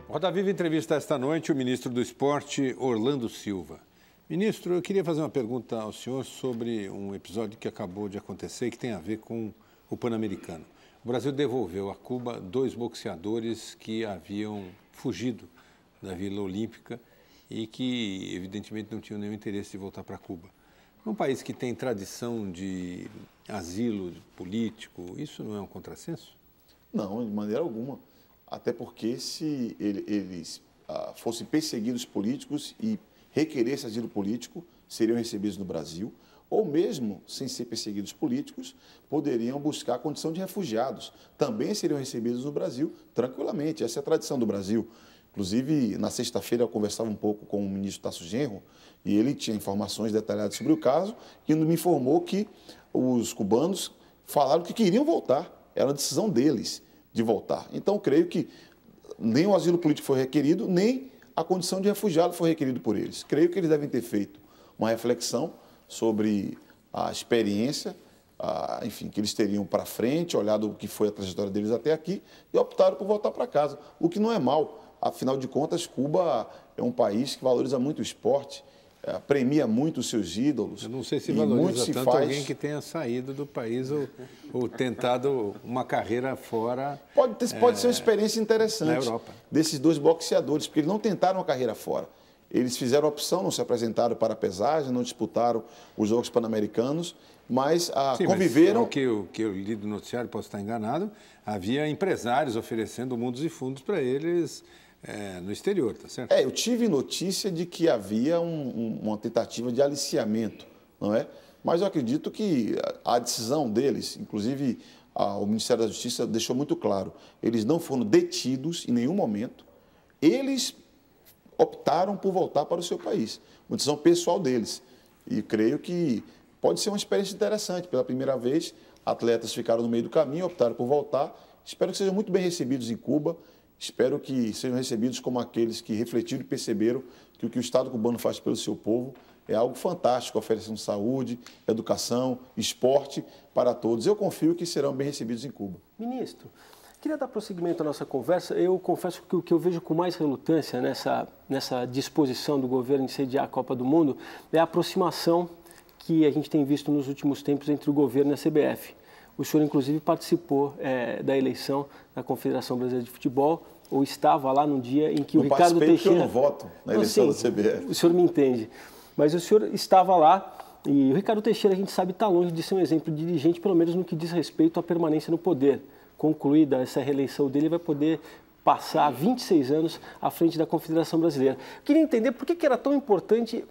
Roda Viva entrevista esta noite o ministro do Esporte, Orlando Silva. Ministro, eu queria fazer uma pergunta ao senhor sobre um episódio que acabou de acontecer e que tem a ver com o Pan-Americano. O Brasil devolveu a Cuba 2 boxeadores que haviam fugido da Vila Olímpica e que, evidentemente, não tinham nenhum interesse de voltar para Cuba. Num país que tem tradição de asilo político, isso não é um contrassenso? Não, de maneira alguma. Até porque se eles fossem perseguidos políticos e requeressem asilo político, seriam recebidos no Brasil, ou mesmo sem ser perseguidos políticos, poderiam buscar a condição de refugiados. Também seriam recebidos no Brasil tranquilamente. Essa é a tradição do Brasil. Inclusive, na sexta-feira eu conversava um pouco com o ministro Tasso Genro e ele tinha informações detalhadas sobre o caso e me informou que os cubanos falaram que queriam voltar. Era a decisão deles de voltar. Então, creio que nem o asilo político foi requerido, nem a condição de refugiado foi requerido por eles. Creio que eles devem ter feito uma reflexão sobre a experiência, enfim, que eles teriam para frente, olhado o que foi a trajetória deles até aqui e optaram por voltar para casa, o que não é mal. Afinal de contas, Cuba é um país que valoriza muito o esporte, premia muito os seus ídolos. Eu não sei se valoriza tanto alguém que tenha saído do país ou tentado uma carreira fora. Pode ser uma experiência interessante na Europa. Desses dois boxeadores, porque eles não tentaram uma carreira fora. Eles fizeram a opção, não se apresentaram para a pesagem, não disputaram os Jogos Pan-Americanos, mas conviveram... Mas, o que eu li do noticiário, posso estar enganado, havia empresários oferecendo mundos e fundos para eles no exterior, tá certo? Eu tive notícia de que havia uma tentativa de aliciamento, não é? Mas eu acredito que a decisão deles, inclusive o Ministério da Justiça deixou muito claro, eles não foram detidos em nenhum momento, eles optaram por voltar para o seu país, uma decisão pessoal deles. E creio que pode ser uma experiência interessante. Pela primeira vez, atletas ficaram no meio do caminho, optaram por voltar. Espero que sejam muito bem recebidos em Cuba. Espero que sejam recebidos como aqueles que refletiram e perceberam que o que o Estado cubano faz pelo seu povo é algo fantástico, oferecendo saúde, educação, esporte para todos. Eu confio que serão bem recebidos em Cuba. Ministro, queria dar prosseguimento à nossa conversa. Eu confesso que o que eu vejo com mais relutância nessa disposição do governo de sediar a Copa do Mundo é a aproximação que a gente tem visto nos últimos tempos entre o governo e a CBF. O senhor, inclusive, participou da eleição da Confederação Brasileira de Futebol, ou estava lá no dia em que o Ricardo Teixeira... Eu não voto na eleição da CBF. O senhor me entende. Mas o senhor estava lá e o Ricardo Teixeira, a gente sabe, está longe de ser um exemplo de dirigente, pelo menos no que diz respeito à permanência no poder. Concluída essa reeleição dele, vai poder passar 26 anos à frente da Confederação Brasileira. Queria entender por que era tão importante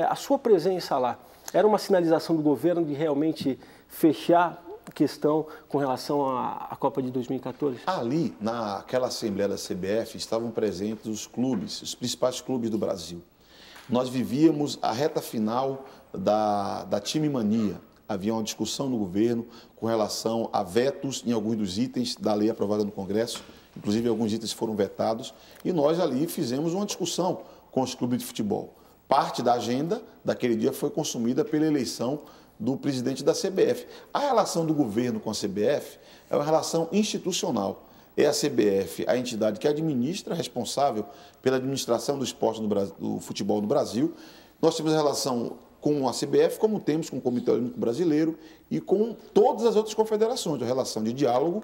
a sua presença lá. Era uma sinalização do governo de realmente fechar a questão com relação à Copa de 2014? Ali, naquela Assembleia da CBF, estavam presentes os clubes, os principais clubes do Brasil. Nós vivíamos a reta final da time mania. Havia uma discussão no governo com relação a vetos em alguns dos itens da lei aprovada no Congresso, inclusive alguns itens foram vetados, e nós ali fizemos uma discussão com os clubes de futebol. Parte da agenda daquele dia foi consumida pela eleição do presidente da CBF. A relação do governo com a CBF é uma relação institucional. É a CBF a entidade que administra, responsável pela administração do esporte do futebol no Brasil. Nós temos a relação com a CBF, como temos com o Comitê Olímpico Brasileiro e com todas as outras confederações, uma relação de diálogo,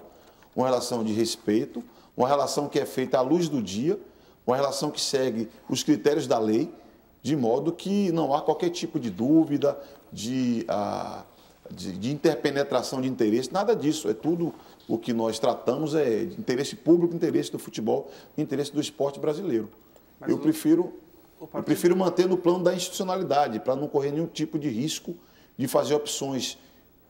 uma relação de respeito, uma relação que é feita à luz do dia, uma relação que segue os critérios da lei, de modo que não há qualquer tipo de dúvida, de interpenetração de interesse, nada disso. É tudo o que nós tratamos é de interesse público, interesse do futebol, interesse do esporte brasileiro. Eu prefiro manter no plano da institucionalidade, para não correr nenhum tipo de risco de fazer opções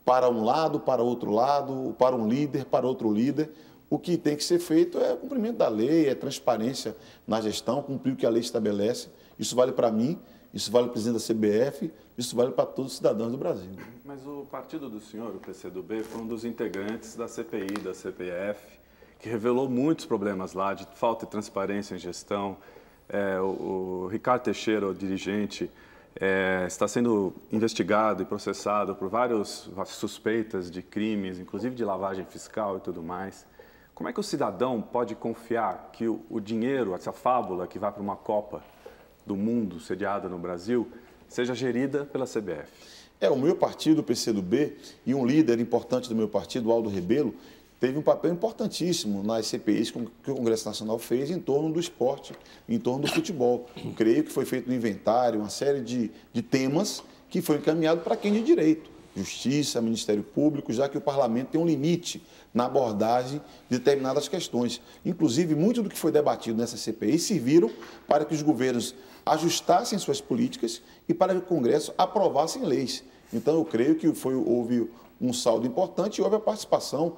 para um lado, para outro lado, para um líder, para outro líder. O que tem que ser feito é o cumprimento da lei, é transparência na gestão, cumprir o que a lei estabelece. Isso vale para mim, isso vale para o presidente da CBF, isso vale para todos os cidadãos do Brasil. Mas o partido do senhor, o PCdoB, foi um dos integrantes da CPI, da CPF, que revelou muitos problemas lá, de falta de transparência em gestão. O Ricardo Teixeira, o dirigente, está sendo investigado e processado por várias suspeitas de crimes, inclusive de lavagem fiscal e tudo mais. Como é que o cidadão pode confiar que o dinheiro, essa fábula que vai para uma Copa do Mundo sediada no Brasil, seja gerida pela CBF? O meu partido, o PCdoB, e um líder importante do meu partido, Aldo Rebelo, teve um papel importantíssimo nas CPIs que o Congresso Nacional fez em torno do esporte, em torno do futebol. Creio que foi feito um inventário, uma série de temas que foi encaminhado para quem de direito, Justiça, Ministério Público, já que o Parlamento tem um limite na abordagem de determinadas questões. Inclusive, muito do que foi debatido nessa CPI serviram para que os governos ajustassem suas políticas e para que o Congresso aprovasse leis. Então, eu creio que houve um saldo importante e houve a participação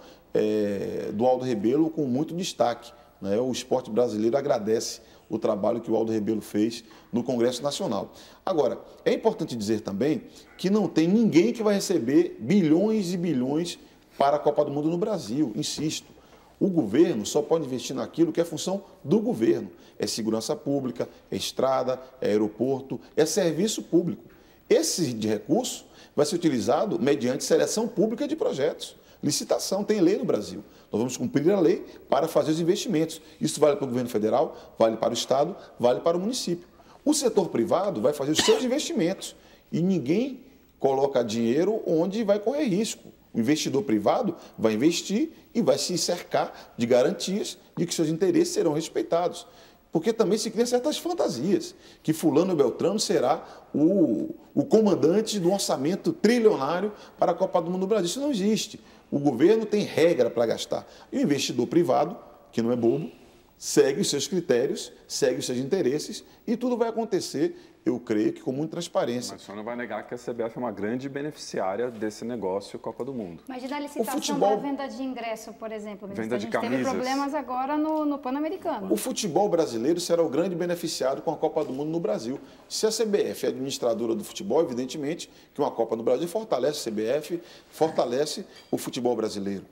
do Aldo Rebelo com muito destaque. Né? O esporte brasileiro agradece o trabalho que o Aldo Rebelo fez no Congresso Nacional. Agora, é importante dizer também que não tem ninguém que vai receber bilhões e bilhões para a Copa do Mundo no Brasil. Insisto, o governo só pode investir naquilo que é função do governo. É segurança pública, é estrada, é aeroporto, é serviço público. Esse de recurso vai ser utilizado mediante seleção pública de projetos. Licitação, tem lei no Brasil. Nós vamos cumprir a lei para fazer os investimentos. Isso vale para o governo federal, vale para o Estado, vale para o município. O setor privado vai fazer os seus investimentos e ninguém coloca dinheiro onde vai correr risco. O investidor privado vai investir e vai se cercar de garantias de que seus interesses serão respeitados. Porque também se criam certas fantasias, que fulano e beltrano será o comandante do orçamento trilionário para a Copa do Mundo do Brasil. Isso não existe. O governo tem regra para gastar. E o investidor privado, que não é bobo, segue os seus critérios, segue os seus interesses e tudo vai acontecer, eu creio que com muita transparência. Mas o senhor não vai negar que a CBF é uma grande beneficiária desse negócio Copa do Mundo. Imagina a licitação da venda de ingresso, por exemplo. Venda de camisas. A gente teve problemas agora no Pan-Americano. O futebol brasileiro será o grande beneficiado com a Copa do Mundo no Brasil. Se a CBF é administradora do futebol, evidentemente que uma Copa no Brasil fortalece a CBF, fortalece o futebol brasileiro.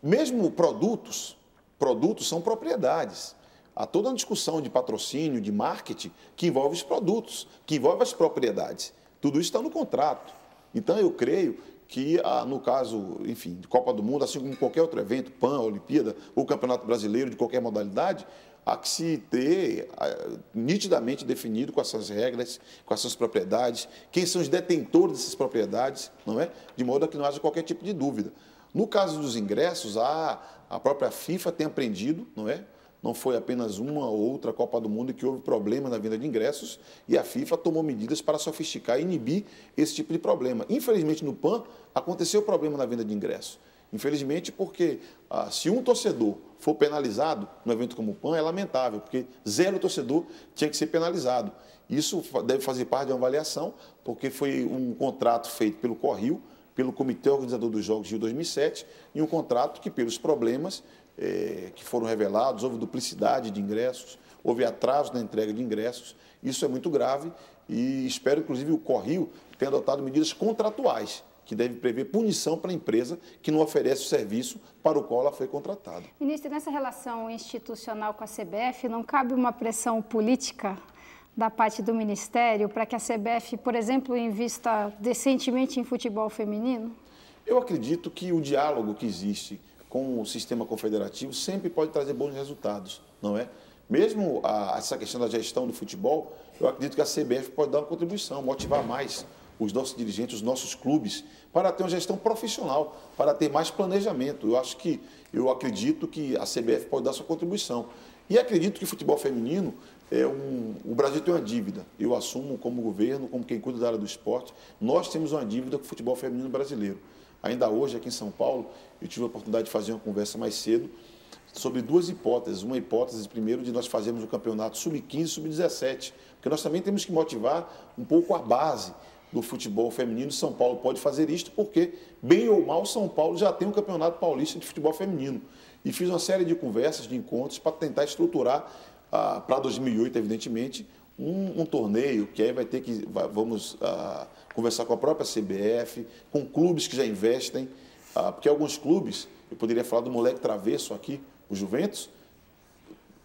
Mesmo produtos são propriedades. Há toda uma discussão de patrocínio, de marketing, que envolve os produtos, que envolve as propriedades. Tudo isso está no contrato. Então, eu creio que, no caso, enfim, de Copa do Mundo, assim como qualquer outro evento, PAN, Olimpíada, ou Campeonato Brasileiro, de qualquer modalidade, há que se ter nitidamente definido com essas regras, com essas propriedades, quem são os detentores dessas propriedades, não é? De modo a que não haja qualquer tipo de dúvida. No caso dos ingressos, a própria FIFA tem aprendido, não é? Não foi apenas uma ou outra Copa do Mundo que houve problema na venda de ingressos e a FIFA tomou medidas para sofisticar e inibir esse tipo de problema. Infelizmente, no PAN, aconteceu problema na venda de ingressos. Infelizmente, porque se um torcedor for penalizado no evento como o PAN, é lamentável, porque 0 torcedor tinha que ser penalizado. Isso deve fazer parte de uma avaliação, porque foi um contrato feito pelo Correio, pelo Comitê Organizador dos Jogos Rio 2007, e um contrato que, pelos problemas que foram revelados, houve duplicidade de ingressos, houve atraso na entrega de ingressos. Isso é muito grave e espero, inclusive, o Correio tenha adotado medidas contratuais, que devem prever punição para a empresa que não oferece o serviço para o qual ela foi contratada. Ministro, nessa relação institucional com a CBF, não cabe uma pressão política da parte do Ministério para que a CBF, por exemplo, invista decentemente em futebol feminino? Eu acredito que o diálogo que existe com o sistema confederativo sempre pode trazer bons resultados, não é? Mesmo essa questão da gestão do futebol, eu acredito que a CBF pode dar uma contribuição, motivar mais os nossos dirigentes, os nossos clubes, para ter uma gestão profissional, para ter mais planejamento. Eu acredito que a CBF pode dar sua contribuição. E acredito que o futebol feminino, o Brasil tem uma dívida. Eu assumo como governo, como quem cuida da área do esporte, nós temos uma dívida com o futebol feminino brasileiro. Ainda hoje, aqui em São Paulo, eu tive a oportunidade de fazer uma conversa mais cedo sobre 2 hipóteses. Uma hipótese, primeiro, de nós fazermos o campeonato sub-15 e sub-17, porque nós também temos que motivar um pouco a base do futebol feminino. São Paulo pode fazer isto porque, bem ou mal, São Paulo já tem um campeonato paulista de futebol feminino. E fiz uma série de conversas, de encontros, para tentar estruturar, para 2008, evidentemente, um torneio que aí vamos conversar com a própria CBF, com clubes que já investem, porque alguns clubes, eu poderia falar do moleque travesso aqui, o Juventus,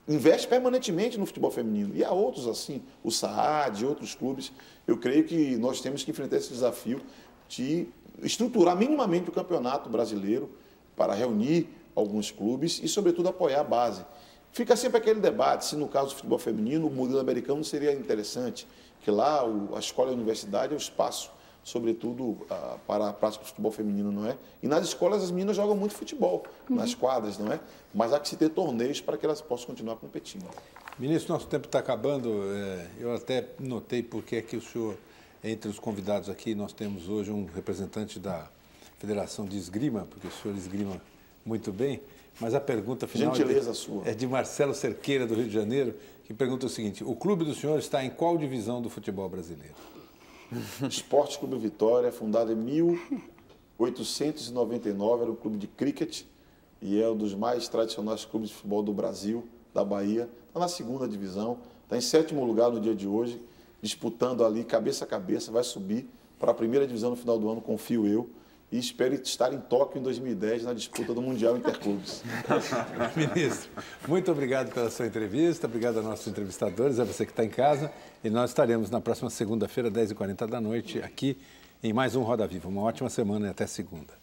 investe permanentemente no futebol feminino. E há outros assim, o Saad e outros clubes. Eu creio que nós temos que enfrentar esse desafio de estruturar minimamente o campeonato brasileiro para reunir alguns clubes e, sobretudo, apoiar a base. Fica sempre aquele debate se, no caso do futebol feminino, o modelo americano seria interessante, que lá a escola e a universidade é o espaço, sobretudo, para a prática do futebol feminino, não é? E nas escolas as meninas jogam muito futebol, nas quadras, não é? Mas há que se ter torneios para que elas possam continuar competindo. Ministro, nosso tempo está acabando. Eu até notei porque é que o senhor, entre os convidados aqui, nós temos hoje um representante da Federação de Esgrima, porque o senhor esgrima muito bem. Mas a pergunta final é de Marcelo Cerqueira, do Rio de Janeiro, que pergunta o seguinte: o clube do senhor está em qual divisão do futebol brasileiro? Esporte Clube Vitória, fundado em 1899, era um clube de cricket e é um dos mais tradicionais clubes de futebol do Brasil, da Bahia. Está na 2ª divisão, está em 7º lugar no dia de hoje, disputando ali cabeça a cabeça, vai subir para a 1ª divisão no final do ano, confio eu. e espero estar em Tóquio em 2010 na disputa do Mundial Interclubes. Ministro, muito obrigado pela sua entrevista, obrigado aos nossos entrevistadores, a você que está em casa, e nós estaremos na próxima segunda-feira, 10h40 da noite, aqui em mais um Roda Viva. Uma ótima semana e até segunda.